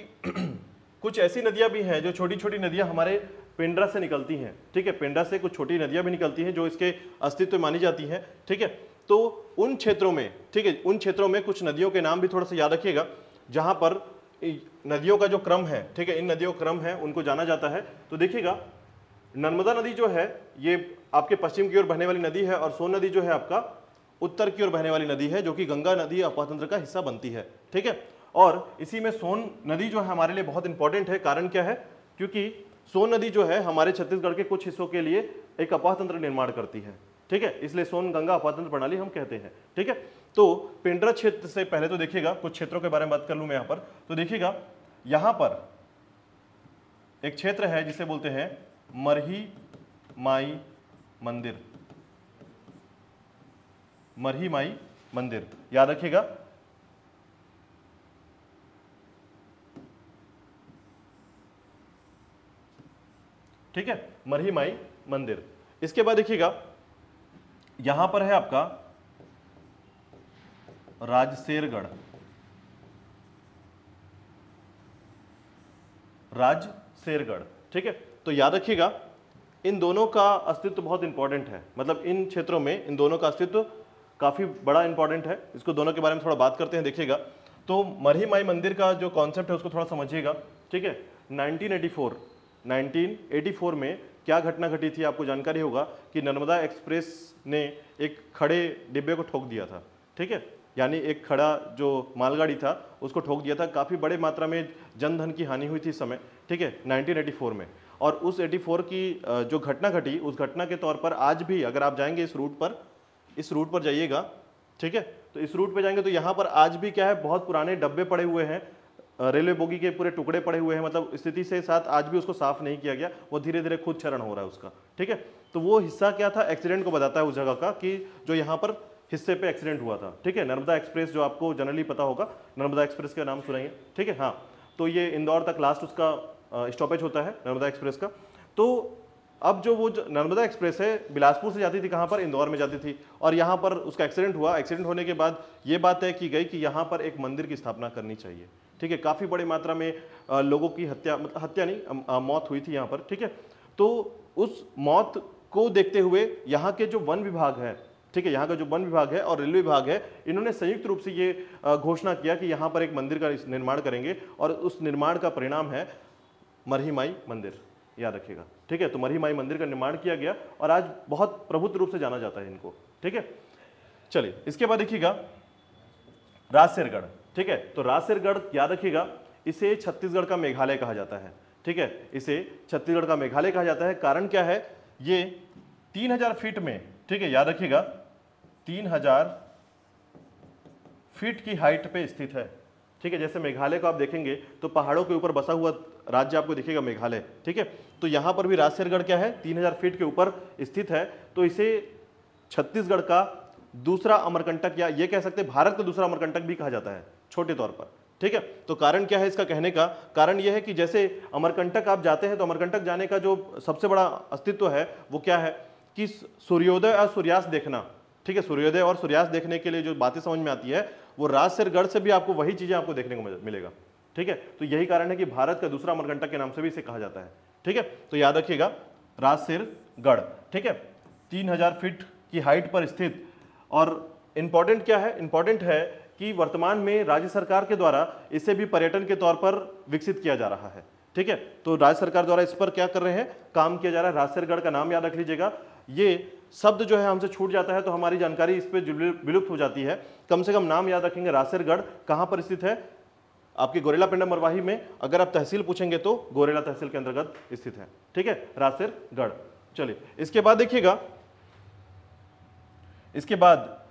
कुछ ऐसी नदियां भी हैं जो छोटी छोटी नदियां हमारे पेंड्रा से निकलती हैं। ठीक है, पेंड्रा से कुछ छोटी नदियां भी निकलती हैं जो इसके अस्तित्व मानी जाती हैं। ठीक है, तो उन क्षेत्रों में, ठीक है, उन क्षेत्रों में कुछ नदियों के नाम भी थोड़ा सा याद रखिएगा जहां पर नदियों का जो क्रम है, ठीक है, इन नदियों का क्रम है उनको जाना जाता है। तो देखिएगा नर्मदा नदी जो है ये आपके पश्चिम की ओर बहने वाली नदी है और सोन नदी जो है आपका उत्तर की ओर बहने वाली नदी है, जो कि गंगा नदी अपातंत्र का हिस्सा बनती है। ठीक है, और इसी में सोन नदी जो है हमारे लिए बहुत इंपॉर्टेंट है। कारण क्या है, क्योंकि सोन नदी जो है हमारे छत्तीसगढ़ के कुछ हिस्सों के लिए एक अपातंत्र निर्माण करती है। ठीक है, इसलिए सोन गंगा अपातंत्र प्रणाली हम कहते हैं। ठीक है, तो पेंड्रा क्षेत्र से पहले तो देखिएगा कुछ क्षेत्रों के बारे में बात कर लूं मैं यहां पर, तो देखिएगा यहां पर एक क्षेत्र है जिसे बोलते हैं मरही माई मंदिर। मरही माई मंदिर याद रखिएगा। ठीक है, मरही माई मंदिर। इसके बाद देखिएगा यहां पर है आपका राजशेरगढ़, राजशेरगढ़, ठीक है। तो याद रखिएगा इन दोनों का अस्तित्व बहुत इंपॉर्टेंट है, मतलब इन क्षेत्रों में इन दोनों का अस्तित्व काफी बड़ा इंपॉर्टेंट है। इसको दोनों के बारे में थोड़ा बात करते हैं, देखिएगा। तो मरही माई मंदिर का जो कॉन्सेप्ट है उसको थोड़ा समझिएगा, ठीक है। 1984 में क्या घटना घटी थी, आपको जानकारी होगा कि नर्मदा एक्सप्रेस ने एक खड़े डिब्बे को ठोक दिया था, ठीक है। यानी एक खड़ा जो मालगाड़ी था उसको ठोक दिया था। काफ़ी बड़े मात्रा में जनधन की हानि हुई थी इस समय, ठीक है, 1984 में। और उस 84 की जो घटना घटी, उस घटना के तौर पर आज भी अगर आप जाएंगे इस रूट पर जाइएगा, ठीक है, तो इस रूट पे जाएंगे तो यहाँ पर आज भी क्या है, बहुत पुराने डब्बे पड़े हुए हैं, रेलवे बोगी के पूरे टुकड़े पड़े हुए हैं, मतलब स्थिति से साथ आज भी उसको साफ नहीं किया गया, वो धीरे धीरे खुद क्षरण हो रहा है उसका, ठीक है। तो वो हिस्सा क्या था, एक्सीडेंट को बताता है उस जगह का, कि जो यहाँ पर हिस्से पे एक्सीडेंट हुआ था, ठीक है। नर्मदा एक्सप्रेस जो आपको जनरली पता होगा, नर्मदा एक्सप्रेस का नाम सुनाइए, ठीक है। हाँ, तो ये इंदौर तक लास्ट उसका स्टॉपेज होता है नर्मदा एक्सप्रेस का। तो अब जो वो नर्मदा एक्सप्रेस है बिलासपुर से जाती थी, कहाँ पर, इंदौर में जाती थी, और यहाँ पर उसका एक्सीडेंट हुआ। एक्सीडेंट होने के बाद ये बात तय की गई कि यहाँ पर एक मंदिर की स्थापना करनी चाहिए, ठीक है। काफ़ी बड़ी मात्रा में लोगों की हत्या, मतलब हत्या नहीं, मौत हुई थी यहाँ पर, ठीक है। तो उस मौत को देखते हुए यहाँ के जो वन विभाग है, ठीक है, यहाँ का जो वन विभाग है और रेलवे विभाग है, इन्होंने संयुक्त रूप से ये घोषणा किया कि यहाँ पर एक मंदिर का निर्माण करेंगे, और उस निर्माण का परिणाम है मरही माई मंदिर, याद रखिएगा, ठीक है। तो मरही माई मंदिर का निर्माण किया गया और आज बहुत प्रभुत्व रूप से जाना जाता है इनको, ठीक है। चलिए, इसके बाद देखिएगा राजशेरगढ़, ठीक है। तो राजशेरगढ़ याद रखिएगा, इसे छत्तीसगढ़ का मेघालय कहा जाता है, ठीक है, इसे छत्तीसगढ़ का मेघालय कहा जाता है। कारण क्या है, ये 3000 फीट में, ठीक है, याद रखिएगा 3000 फीट की हाइट पे स्थित है, ठीक है। जैसे मेघालय को आप देखेंगे तो पहाड़ों के ऊपर बसा हुआ राज्य आपको दिखेगा मेघालय, ठीक है। तो यहां पर भी राजशेरगढ़ क्या है, 3000 फीट के ऊपर स्थित है। तो इसे छत्तीसगढ़ का दूसरा अमरकंटक, या ये कह सकते हैं भारत का दूसरा अमरकंटक भी कहा जाता है, छोटे तौर पर, ठीक है। तो कारण क्या है इसका कहने का, कारण यह है कि जैसे अमरकंटक आप जाते हैं तो अमरकंटक जाने का जो सबसे बड़ा अस्तित्व है वो क्या है कि सूर्योदय और सूर्यास्त देखना, ठीक है। सूर्योदय और सूर्यास्त देखने के लिए जो बातें समझ में आती है वो राजशेरगढ़ से भी आपको वही चीजें आपको देखने को मिलेगा, ठीक है। तो यही कारण है कि भारत का दूसरा अमरकंटक के नाम से भी इसे कहा जाता है, ठीक है। तो याद रखिएगा राजशेरगढ़, ठीक है, 3000 फीट की हाइट पर स्थित। और इंपॉर्टेंट क्या है, इंपॉर्टेंट है कि वर्तमान में राज्य सरकार के द्वारा इसे भी पर्यटन के तौर पर विकसित किया जा रहा है, ठीक है। तो राज्य सरकार द्वारा इस पर क्या कर रहे हैं, काम किया जा रहा है। राजशेरगढ़ का नाम याद रख लीजिएगा, ये शब्द जो है हमसे छूट जाता है तो हमारी जानकारी इस पर विलुप्त हो जाती है। कम से कम नाम याद रखेंगे। राजशेरगढ़ कहाँ पर स्थित है, आपके गोरेला पेंडा मरवाही में। अगर आप तहसील पूछेंगे तो गोरेला तहसील के अंतर्गत स्थित है, ठीक है, राजशेरगढ़। चलिए, इसके बाद देखिएगा, इसके बाद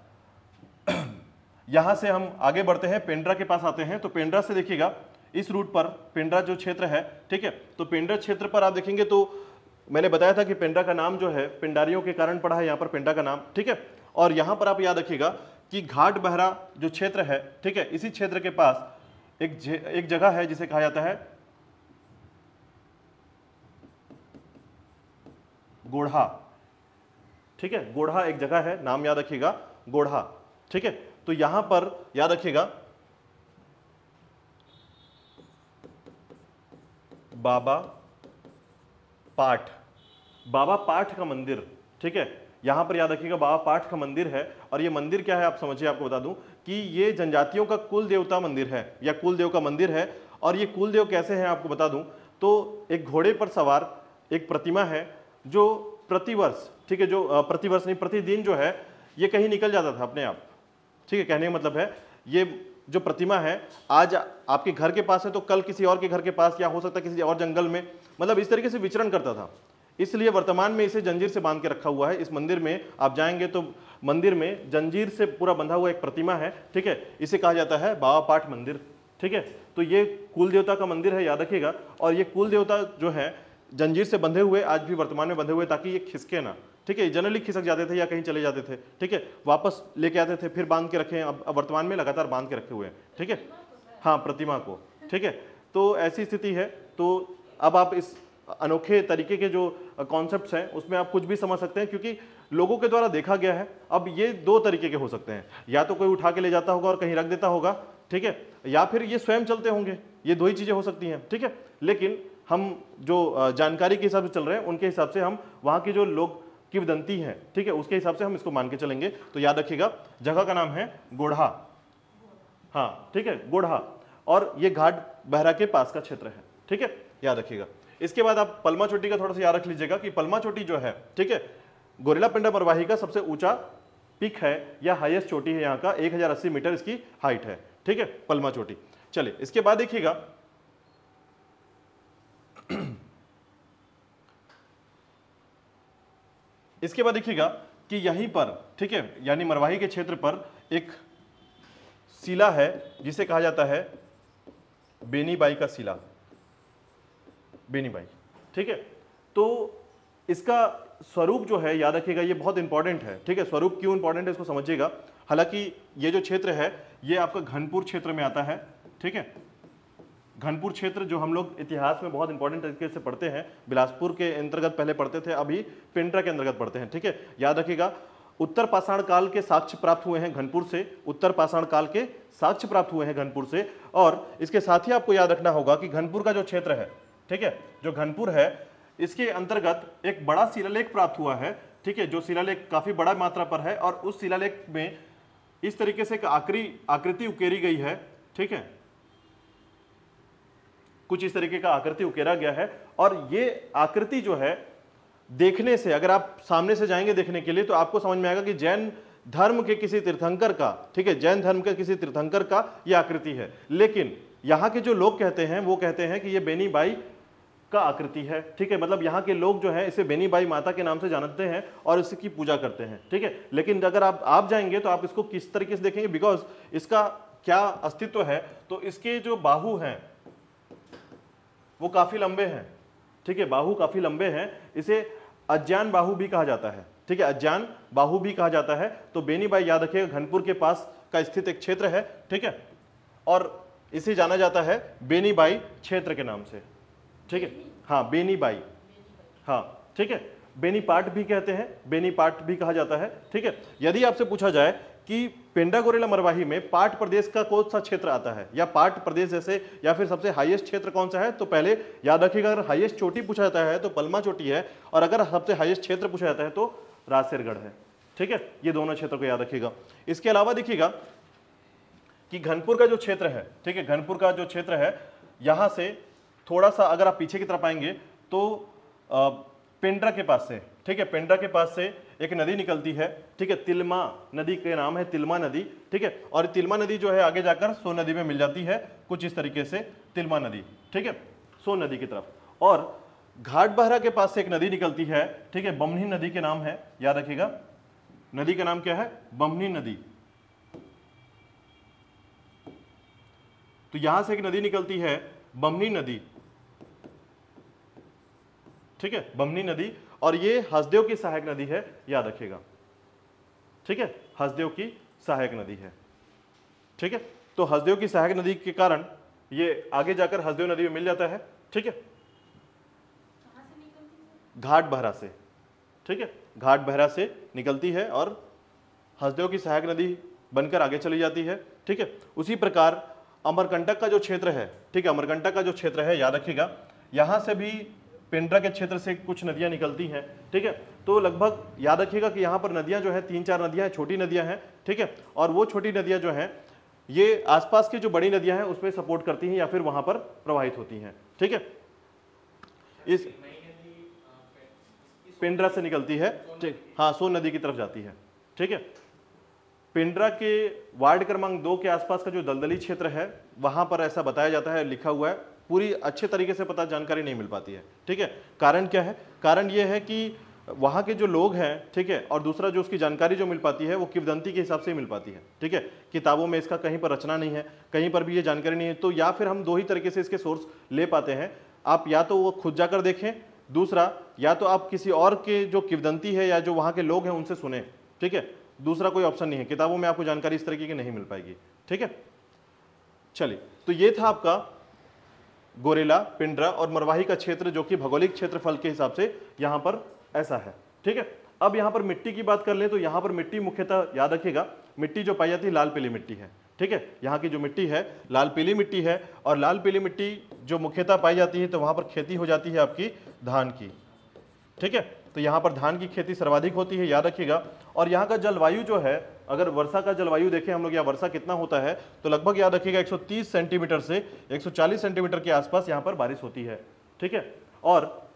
यहां से हम आगे बढ़ते हैं, पेंड्रा के पास आते हैं। तो पेंड्रा से देखिएगा, इस रूट पर पेंड्रा जो क्षेत्र है, ठीक है, तो पेंड्रा क्षेत्र पर आप देखेंगे तो मैंने बताया था कि पेंड्रा का नाम जो है पिंडारियों के कारण पड़ा है यहाँ पर पेंड्रा का नाम, ठीक है। और यहाँ पर आप याद रखिएगा कि घाट बहरा जो क्षेत्र है, ठीक है, इसी क्षेत्र के पास एक जगह है जिसे कहा जाता है गोढ़ा, ठीक है। गोढ़ा एक जगह है, नाम याद रखिएगा गोढ़ा, ठीक है। तो यहां पर याद रखिएगा बाबा पाठ का मंदिर, ठीक है। यहां पर याद रखिएगा बाबा पाठ का मंदिर है। और ये मंदिर क्या है आप समझिए, आपको बता दूं कि ये जनजातियों का कुल देवता मंदिर है या कुल देव का मंदिर है। और ये कुल देव कैसे हैं आपको बता दूं तो एक घोड़े पर सवार एक प्रतिमा है जो प्रतिवर्ष, ठीक है, जो प्रतिवर्ष नहीं प्रतिदिन जो है ये कहीं निकल जाता था अपने आप, ठीक है। कहने का मतलब है ये जो प्रतिमा है आज आपके घर के पास है तो कल किसी और के घर के पास, या हो सकता है किसी और जंगल में, मतलब इस तरीके से विचरण करता था। इसलिए वर्तमान में इसे जंजीर से बांध के रखा हुआ है। इस मंदिर में आप जाएंगे तो मंदिर में जंजीर से पूरा बंधा हुआ एक प्रतिमा है, ठीक है। इसे कहा जाता है बाबा पाठ मंदिर, ठीक है। तो ये कुल देवता का मंदिर है, याद रखिएगा। और ये कुल देवता जो है जंजीर से बंधे हुए आज भी वर्तमान में बंधे हुए, ताकि ये खिसके ना, ठीक है। जनरली खिसक जाते थे या कहीं चले जाते थे, ठीक है, वापस लेके आते थे, फिर बांध के रखे हैं। अब वर्तमान में लगातार बांध के रखे हुए हैं, ठीक है, हाँ, प्रतिमा को, ठीक है। तो ऐसी स्थिति है। तो अब आप इस अनोखे तरीके के जो कॉन्सेप्ट्स हैं उसमें आप कुछ भी समझ सकते हैं, क्योंकि लोगों के द्वारा देखा गया है। अब ये दो तरीके के हो सकते हैं, या तो कोई उठा के ले जाता होगा और कहीं रख देता होगा, ठीक है, या फिर ये स्वयं चलते होंगे, ये दो ही चीजें हो सकती हैं, ठीक है। लेकिन हम जो जानकारी के हिसाब से चल रहे हैं उनके हिसाब से हम वहां के जो लोग किंवदंती हैं, ठीक है, उसके हिसाब से हम इसको मान के चलेंगे। तो याद रखिएगा जगह का नाम है गोढ़ा, हाँ ठीक है, गोढ़ा, और ये घाट बहरा के पास का क्षेत्र है, ठीक है, याद रखिएगा। इसके बाद आप पलमा चोटी का थोड़ा सा याद रख लीजिएगा कि पलमा चोटी जो है, ठीक है, गोरिल्ला पेंड्रा मरवाही का सबसे ऊंचा पीक है या हाईएस्ट चोटी है, यहाँ का 1080 मीटर इसकी हाइट है, ठीक है, पलमा चोटी। चलिए इसके बाद देखिएगा इसके बाद देखिएगा कि यहीं पर, ठीक है, यानी मरवाही के क्षेत्र पर एक शिला है जिसे कहा जाता है बेनीबाई का शिला, बेनीबाई, ठीक है। तो इसका स्वरूप जो है याद रखिएगा ये बहुत इंपॉर्टेंट है, ठीक है। स्वरूप क्यों इंपॉर्टेंट है इसको समझिएगा। हालांकि ये जो क्षेत्र है ये आपका घनपुर क्षेत्र में आता है, ठीक है, घनपुर क्षेत्र जो हम लोग इतिहास में बहुत इंपॉर्टेंट तरीके से पढ़ते हैं, बिलासपुर के अंतर्गत पहले पढ़ते थे, अभी पेंड्रा के अंतर्गत पढ़ते हैं, ठीक है। याद रखिएगा उत्तर पाषाण काल के साक्ष्य प्राप्त हुए हैं घनपुर से, उत्तर पाषाण काल के साक्ष्य प्राप्त हुए हैं घनपुर से। और इसके साथ ही आपको याद रखना होगा कि घनपुर का जो क्षेत्र है, ठीक है, जो घनपुर है इसके अंतर्गत एक बड़ा शिलालेख प्राप्त हुआ है, ठीक है, जो शिलालेख काफी बड़ा मात्रा पर है, और उस शिलालेख में इस तरीके से एक आकृति उकेरी गई है, ठीक है, कुछ इस तरीके का आकृति उकेरा गया है। और ये आकृति जो है देखने से, अगर आप सामने से जाएंगे देखने के लिए, तो आपको समझ में आएगा कि जैन धर्म के किसी तीर्थंकर का, ठीक है, जैन धर्म के किसी तीर्थंकर का यह आकृति है। लेकिन यहाँ के जो लोग कहते हैं वो कहते हैं कि ये बेनीबाई का आकृति है, ठीक है, मतलब यहाँ के लोग जो है इसे बेनीबाई माता के नाम से जानते हैं और इसकी पूजा करते हैं, ठीक है। लेकिन अगर आप जाएंगे तो आप इसको किस तरीके से देखेंगे, बिकॉज इसका क्या अस्तित्व है, तो इसके जो बाहु हैं वो काफी लंबे हैं, ठीक है, बाहु काफी लंबे हैं, इसे अज्ञान बाहु भी कहा जाता है, ठीक है, अज्ञान बाहु भी कहा जाता है। तो बेनीबाई याद रखिएगा घनपुर के पास का स्थित एक क्षेत्र है, ठीक है, और इसे जाना जाता है बेनीबाई क्षेत्र के नाम से, ठीक है, हाँ बेनीबाई, हाँ ठीक है, बेनीपाट भी कहते हैं, बेनीपाट भी कहा जाता है, ठीक है। यदि आपसे पूछा जाए कि पेंड्रा गोरिल्ला मरवाही में पाट प्रदेश का कौन सा क्षेत्र आता है, या पाट प्रदेश जैसे, या फिर सबसे हाईएस्ट क्षेत्र कौन सा है, तो पहले याद रखिएगा अगर हाईएस्ट चोटी पूछा जाता है तो पलमा चोटी है, और अगर सबसे हाईएस्ट क्षेत्र पूछा जाता है तो राजसेरगढ़ है, ठीक है, ये दोनों क्षेत्रों को याद रखिएगा। इसके अलावा देखिएगा कि घनपुर का जो क्षेत्र है, ठीक है, घनपुर का जो क्षेत्र है यहां से थोड़ा सा अगर आप पीछे की तरफ आएंगे तो पेंड्रा के पास से, ठीक है, पेंड्रा के पास से एक नदी निकलती है, ठीक है, तिलमा नदी के नाम है तिलमा नदी, ठीक है, और तिलमा नदी जो है आगे जाकर सोन नदी में मिल जाती है, कुछ इस तरीके से तिलमा नदी, ठीक है, सोन नदी की तरफ। और घाट बहरा के पास से एक नदी निकलती है, ठीक है, बमनी नदी के नाम है, याद रखिएगा नदी का नाम क्या है, बमनी नदी। तो यहां से एक नदी निकलती है बमनी नदी, ठीक है, बमनी नदी, और ये हसदेव की सहायक नदी है, याद रखिएगा, ठीक है, हसदेव की सहायक नदी है, ठीक है। तो हसदेव की सहायक नदी के कारण ये आगे जाकर हसदेव नदी में मिल जाता है, ठीक है, घाट बहरा से, ठीक है, घाट बहरा से निकलती है और हसदेव की सहायक नदी बनकर आगे चली जाती है, ठीक है। उसी प्रकार अमरकंटक का जो क्षेत्र है, ठीक है, अमरकंटक का जो क्षेत्र है याद रखिएगा, यहां से भी पेंड्रा के क्षेत्र से कुछ नदियां निकलती हैं, ठीक है। तो लगभग याद रखिएगा कि यहाँ पर नदियां जो है 3-4 नदियां हैं, छोटी नदियां हैं, ठीक है, और वो छोटी नदियां जो हैं ये आसपास की जो बड़ी नदियां हैं उसमें सपोर्ट करती हैं या फिर वहां पर प्रवाहित होती हैं, ठीक है। इस पेंड्रा से निकलती है, ठीक, हाँ सोन नदी की तरफ जाती है, ठीक है। पेंड्रा के वार्ड क्रमांक 2 के आसपास का जो दलदली क्षेत्र है वहां पर ऐसा बताया जाता है, लिखा हुआ है, पूरी अच्छे तरीके से पता जानकारी नहीं मिल पाती है, ठीक है। कारण क्या है, कारण ये है कि वहाँ के जो लोग हैं, ठीक है, और दूसरा जो उसकी जानकारी जो मिल पाती है वो किंवदंती के हिसाब से ही मिल पाती है, ठीक है, किताबों में इसका कहीं पर रचना नहीं है, कहीं पर भी ये जानकारी नहीं है। तो या फिर हम दो ही तरीके से इसके सोर्स ले पाते हैं, आप या तो वो खुद जाकर देखें, दूसरा या तो आप किसी और के जो किंवदंती है या जो वहाँ के लोग हैं उनसे सुने, ठीक है, दूसरा कोई ऑप्शन नहीं है, किताबों में आपको जानकारी इस तरीके की नहीं मिल पाएगी, ठीक है। चलिए, तो ये था आपका गोरेला, पिंडरा और मरवाही का क्षेत्र जो कि भौगोलिक क्षेत्रफल के हिसाब से यहां पर ऐसा है। ठीक है, अब यहां पर मिट्टी की बात कर ले तो यहां पर मिट्टी मुख्यतः याद रखिएगा, मिट्टी जो पाई जाती है लाल पीली मिट्टी है। ठीक है, यहाँ की जो मिट्टी है लाल पीली मिट्टी है, और लाल पीली मिट्टी जो मुख्यतः पाई जाती है तो वहां पर खेती हो जाती है आपकी धान की। ठीक है, तो यहाँ पर धान की खेती सर्वाधिक होती है, याद रखिएगा। और यहाँ का जलवायु जो है, अगर वर्षा का जलवायु देखें हम लोग, या वर्षा कितना होता है, तो लगभग याद रखिएगा 130 सेंटीमीटर से 140 सेंटीमीटर के आसपास यहाँ पर बारिश होती है। ठीक है, और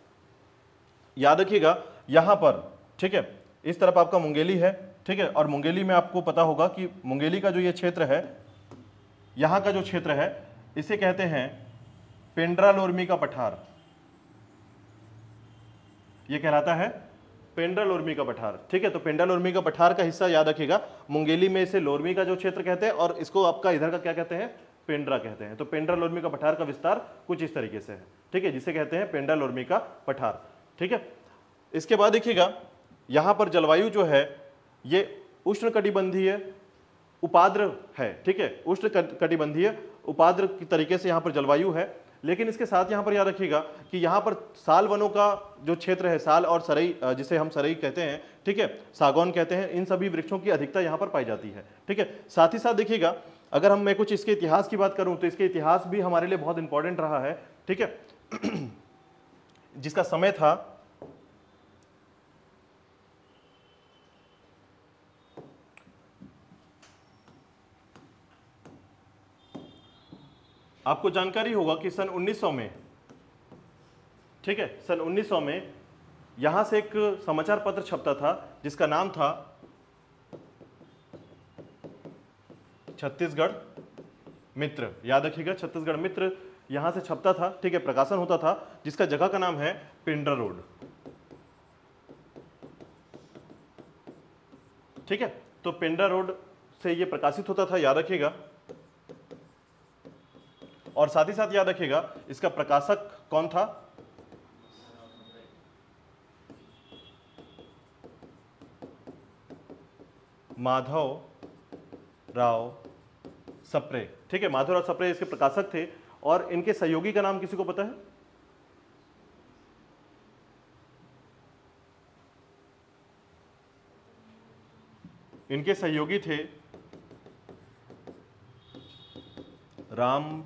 याद रखिएगा यहाँ पर, ठीक है, इस तरफ आपका मुंगेली है। ठीक है, और मुंगेली में आपको पता होगा कि मुंगेली का जो ये क्षेत्र है, यहाँ का जो क्षेत्र है, इसे कहते हैं पेंड्रा लोरमी का पठार। ये कहलाता है पेंड्रा लोरमी का पठार। ठीक है, तो पेंड्रा लोरमी का पठार का हिस्सा याद रखिएगा, मुंगेली में इसे लोरमी का जो क्षेत्र कहते हैं, और इसको आपका इधर का क्या कहते हैं, पेंड्रा कहते हैं। तो पेंड्रा लोरमी का पठार का विस्तार कुछ इस तरीके से है। ठीक है, जिसे कहते हैं पेंड्रा लोरमी का पठार। ठीक है, इसके बाद देखिएगा यहां पर जलवायु जो है ये उष्णकटिबंधीय उपाद्र है। ठीक है, उष्णकटिबंधीय उपाद्र की तरीके से यहां पर जलवायु है। लेकिन इसके साथ यहां पर याद रखिएगा कि यहां पर साल वनों का जो क्षेत्र है, साल और सरई, जिसे हम सरई कहते हैं, ठीक है, सागौन कहते हैं, इन सभी वृक्षों की अधिकता यहां पर पाई जाती है। ठीक है, साथ ही साथ देखिएगा अगर मैं कुछ इसके इतिहास की बात करूं तो इसके इतिहास भी हमारे लिए बहुत इंपॉर्टेंट रहा है। ठीक है, जिसका समय था आपको जानकारी होगा कि सन 1900 में, ठीक है, सन 1900 में यहां से एक समाचार पत्र छपता था जिसका नाम था छत्तीसगढ़ मित्र। याद रखिएगा, छत्तीसगढ़ मित्र यहां से छपता था। ठीक है, प्रकाशन होता था, जिसका जगह का नाम है पिंडरा रोड। ठीक है, तो पिंडरा रोड से यह प्रकाशित होता था, याद रखिएगा। और साथ ही साथ याद रखिएगा इसका प्रकाशक कौन था, माधव राव सप्रे। ठीक है, माधव राव सप्रे इसके प्रकाशक थे, और इनके सहयोगी का नाम किसी को पता है? इनके सहयोगी थे राम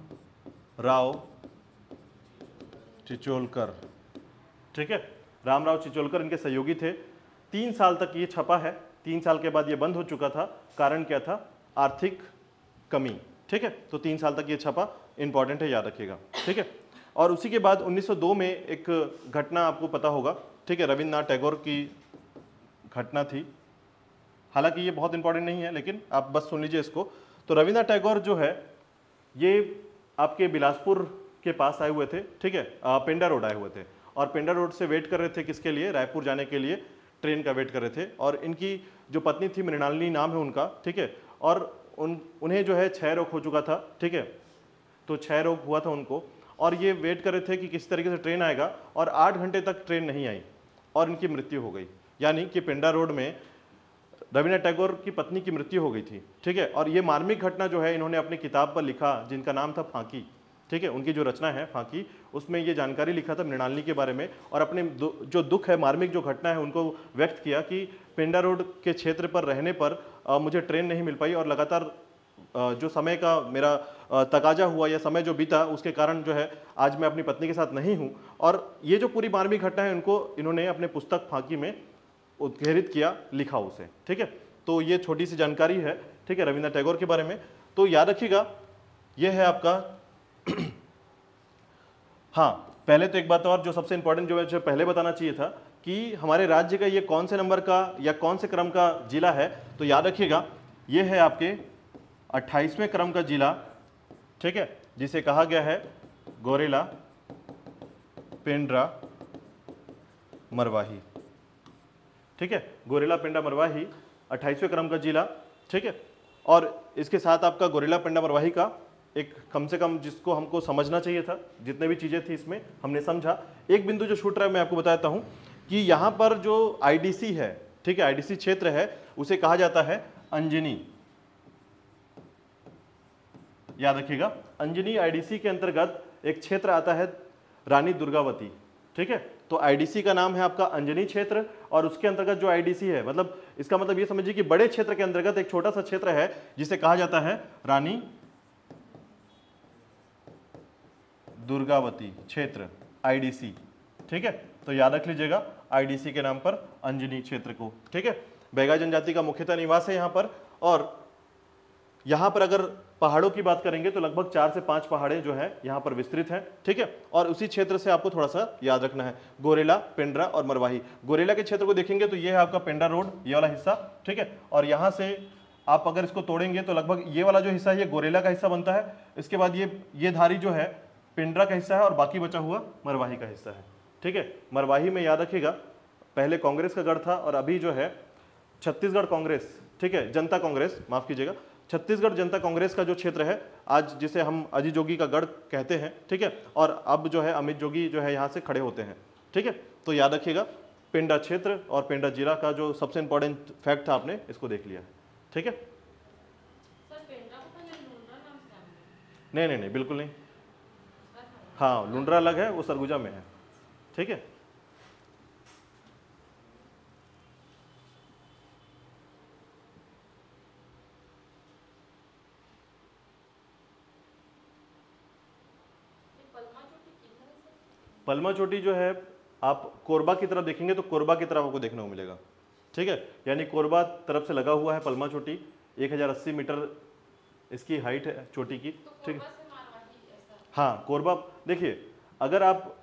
राव चिचोलकर। ठीक है, रामराव चिचोलकर इनके सहयोगी थे। 3 साल तक ये छपा है, 3 साल के बाद ये बंद हो चुका था। कारण क्या था? आर्थिक कमी। ठीक है, तो 3 साल तक ये छपा, इंपॉर्टेंट है, याद रखिएगा। ठीक है, और उसी के बाद 1902 में एक घटना आपको पता होगा। ठीक है, रविन्द्रनाथ टैगोर की घटना थी, हालांकि ये बहुत इंपॉर्टेंट नहीं है, लेकिन आप बस सुन लीजिए इसको। तो रविन्द्रनाथ टैगोर जो है ये आपके बिलासपुर के पास आए हुए थे। ठीक है, पेंडा रोड आए हुए थे, और पेंडा रोड से वेट कर रहे थे किसके लिए? रायपुर जाने के लिए ट्रेन का वेट कर रहे थे। और इनकी जो पत्नी थी, मृणालिनी नाम है उनका। ठीक है, और उन्हें जो है क्षय रोग हो चुका था। ठीक है, तो क्षय रोग हुआ था उनको, और ये वेट कर रहे थे कि किस तरीके से ट्रेन आएगा, और 8 घंटे तक ट्रेन नहीं आई और इनकी मृत्यु हो गई। यानी कि पेंडा रोड में रविन्द्रनाथ टैगोर की पत्नी की मृत्यु हो गई थी। ठीक है, और ये मार्मिक घटना जो है इन्होंने अपनी किताब पर लिखा, जिनका नाम था फांकी। ठीक है, उनकी जो रचना है फांकी, उसमें ये जानकारी लिखा था मृणालिनी के बारे में, और अपने जो दुख है, मार्मिक जो घटना है, उनको व्यक्त किया कि पेंडा रोड के क्षेत्र पर रहने पर मुझे ट्रेन नहीं मिल पाई, और लगातार जो समय का मेरा तकाजा हुआ या समय जो बीता, उसके कारण जो है आज मैं अपनी पत्नी के साथ नहीं हूँ। और ये जो पूरी मार्मिक घटना है उनको इन्होंने अपने पुस्तक फांकी में उद्घाटित किया, लिखा उसे। ठीक है, तो ये छोटी सी जानकारी है, ठीक है, रविन्द्रनाथ टैगोर के बारे में। तो याद रखिएगा ये है आपका हाँ, पहले तो एक बात और जो सबसे इंपॉर्टेंट जो है पहले बताना चाहिए था कि हमारे राज्य का ये कौन से नंबर का या कौन से क्रम का जिला है। तो याद रखिएगा ये है आपके 28वें क्रम का जिला। ठीक है, जिसे कहा गया है गोरेला, पेंड्रा, मरवाही। ठीक है, गोरेला, पेंड्रा, मरवाही 28वें क्रम का जिला। ठीक है, और इसके साथ आपका गोरेला, पेंड्रा, मरवाही का एक कम से कम जिसको हमको समझना चाहिए था, जितने भी चीज़ें थी इसमें हमने समझा। एक बिंदु जो छूट रहा है मैं आपको बताता हूँ कि यहाँ पर जो आईडीसी है, ठीक है, आईडीसी क्षेत्र है, उसे कहा जाता है अंजनी। याद रखिएगा, अंजनी आईडीसी के अंतर्गत एक क्षेत्र आता है रानी दुर्गावती, ठीक है। तो आईडीसी का नाम है आपका अंजनी क्षेत्र, और उसके अंतर्गत जो आईडीसी है, मतलब इसका मतलब ये समझिए कि बड़े क्षेत्र के अंतर्गत एक छोटा सा क्षेत्र है जिसे कहा जाता है रानी दुर्गावती क्षेत्र, आईडीसी, ठीक है। तो याद रख लीजिएगा आईडीसी के नाम पर अंजनी क्षेत्र को, ठीक है। बैगा जनजाति का मुख्यतः निवास है यहाँ पर, और यहाँ पर अगर पहाड़ों की बात करेंगे तो लगभग 4 से 5 पहाड़े जो है यहाँ पर विस्तृत हैं, ठीक है। और उसी क्षेत्र से आपको थोड़ा सा याद रखना है, गोरेला, पेंड्रा और मरवाही। गोरेला के क्षेत्र को देखेंगे तो ये है आपका पेंड्रा रोड, ये वाला हिस्सा, ठीक है। और यहाँ से आप अगर इसको तोड़ेंगे तो लगभग ये वाला जो हिस्सा है ये गोरेला का हिस्सा बनता है। इसके बाद ये धारी जो है पेंड्रा का हिस्सा है, और बाकी बचा हुआ मरवाही का हिस्सा है, ठीक है। मरवाही में याद रखिएगा पहले कांग्रेस का गढ़ था, और अभी जो है छत्तीसगढ़ कांग्रेस, ठीक है, जनता कांग्रेस, माफ कीजिएगा, छत्तीसगढ़ जनता कांग्रेस का जो क्षेत्र है आज, जिसे हम अजीत जोगी का गढ़ कहते हैं, ठीक है। और अब जो है अमित जोगी जो है यहाँ से खड़े होते हैं, ठीक है। तो याद रखिएगा पेंड्रा क्षेत्र और पेंड्रा जिला का जो सबसे इंपॉर्टेंट फैक्ट था आपने इसको देख लिया, ठीक है। नहीं नहीं नहीं, बिल्कुल नहीं, हाँ लुंड्रा अलग है, वो सरगुजा में है, ठीक है। पलमा चोटी जो है आप कोरबा की तरफ देखेंगे तो कोरबा की तरफ आपको देखने को मिलेगा, ठीक है। यानी कोरबा तरफ से लगा हुआ है पलमा चोटी, 1080 मीटर इसकी हाइट है चोटी की, ठीक है। हाँ कोरबा, देखिए अगर आप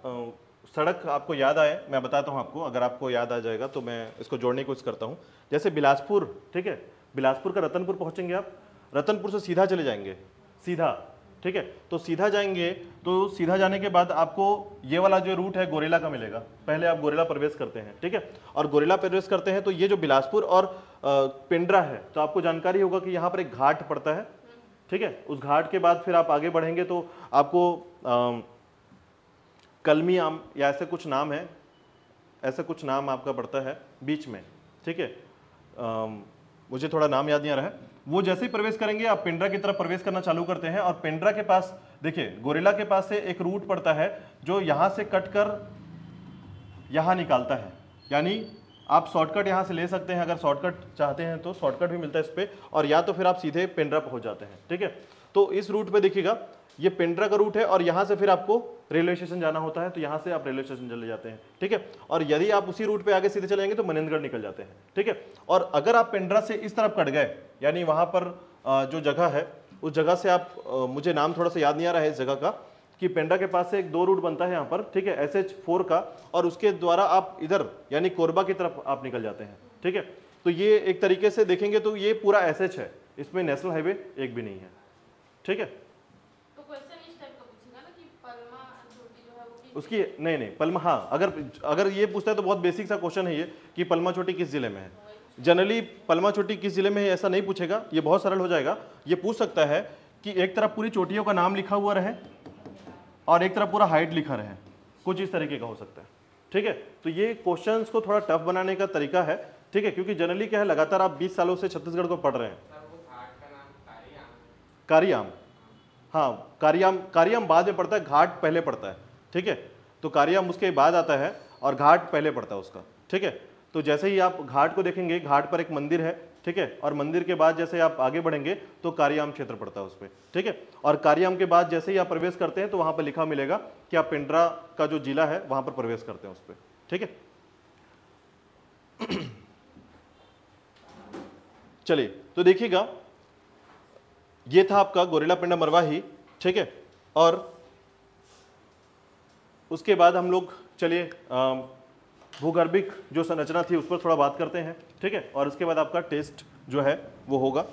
सड़क आपको याद आए, मैं बताता हूँ आपको, अगर आपको याद आ जाएगा तो मैं इसको जोड़ने की कोशिश करता हूँ। जैसे बिलासपुर, ठीक है, बिलासपुर का रतनपुर पहुँचेंगे आप, रतनपुर से सीधा चले जाएंगे, सीधा, ठीक है। तो सीधा जाएंगे तो सीधा जाने के बाद आपको ये वाला जो रूट है गोरेला का मिलेगा। पहले आप गोरेला प्रवेश करते हैं, ठीक है, और गोरेला प्रवेश करते हैं तो ये जो बिलासपुर और पेंड्रा है, तो आपको जानकारी होगा कि यहाँ पर एक घाट पड़ता है, ठीक है। उस घाट के बाद फिर आप आगे बढ़ेंगे तो आपको कलमी आम या ऐसे कुछ नाम है, ऐसा कुछ नाम आपका पड़ता है बीच में, ठीक है। मुझे थोड़ा नाम याद नहीं आ रहा है। वो जैसे ही प्रवेश करेंगे आप पेंड्रा की तरफ प्रवेश करना चालू करते हैं, और पेंड्रा के पास देखिए गोरेला के पास से एक रूट पड़ता है जो यहाँ से कट कर यहाँ निकालता है। यानी आप शॉर्टकट यहाँ से ले सकते हैं, अगर शॉर्टकट चाहते हैं तो शॉर्टकट भी मिलता है इस पर, और या तो फिर आप सीधे पेंड्रा पहुँच जाते हैं, ठीक है। तो इस रूट पे देखिएगा ये पेंड्रा का रूट है, और यहाँ से फिर आपको रेलवे स्टेशन जाना होता है, तो यहाँ से आप रेलवे स्टेशन चले जाते हैं, ठीक है। और यदि आप उसी रूट पे आगे सीधे चले जाएंगे तो मनेंद्रगढ़ निकल जाते हैं, ठीक है। और अगर आप पेंड्रा से इस तरफ कट गए, यानी वहाँ पर जो जगह है उस जगह से आप मुझे नाम थोड़ा सा याद नहीं आ रहा है इस जगह का, कि पेंड्रा के पास से एक 2 रूट बनता है यहाँ पर, ठीक है, SH4 का, और उसके द्वारा आप इधर यानी कोरबा की तरफ आप निकल जाते हैं, ठीक है। तो ये एक तरीके से देखेंगे तो ये पूरा SH है, इसमें नेशनल हाईवे एक भी नहीं है, ठीक है। उसकी नहीं पलमा, हाँ अगर ये पूछता है तो बहुत बेसिक सा क्वेश्चन है ये कि पलमा चोटी किस जिले में है। जनरली पलमा चोटी किस जिले में है ऐसा नहीं पूछेगा, ये बहुत सरल हो जाएगा। ये पूछ सकता है कि एक तरफ पूरी चोटियों का नाम लिखा हुआ रहे और एक तरफ पूरा हाइट लिखा रहे, कुछ इस तरीके का हो सकता है, ठीक है। तो ये क्वेश्चंस को थोड़ा टफ बनाने का तरीका है, ठीक है, क्योंकि जनरली क्या है, लगातार आप 20 सालों से छत्तीसगढ़ को पढ़ रहे हैं। कारियाम, हाँ कारियाम बाद में पड़ता है, घाट पहले पड़ता है, ठीक है। तो कारियाम उसके बाद आता है और घाट पहले पड़ता है उसका, ठीक है। तो जैसे ही आप घाट को देखेंगे, घाट पर एक मंदिर है, ठीक है, और मंदिर के बाद जैसे आप आगे बढ़ेंगे तो कारियाम क्षेत्र पड़ता है उस पर, ठीक है। और कारियाम के बाद जैसे ही आप प्रवेश करते हैं तो वहां पर लिखा मिलेगा कि आप पेंड्रा का जो जिला है वहां पर प्रवेश करते हैं उस पर, ठीक है। चलिए तो देखिएगा, ये था आपका गोरेला पेंड्रा मरवाही, ठीक है। और उसके बाद हम लोग चलिए भूगर्भिक जो संरचना थी उस पर थोड़ा बात करते हैं, ठीक है। और उसके बाद आपका टेस्ट जो है वो होगा।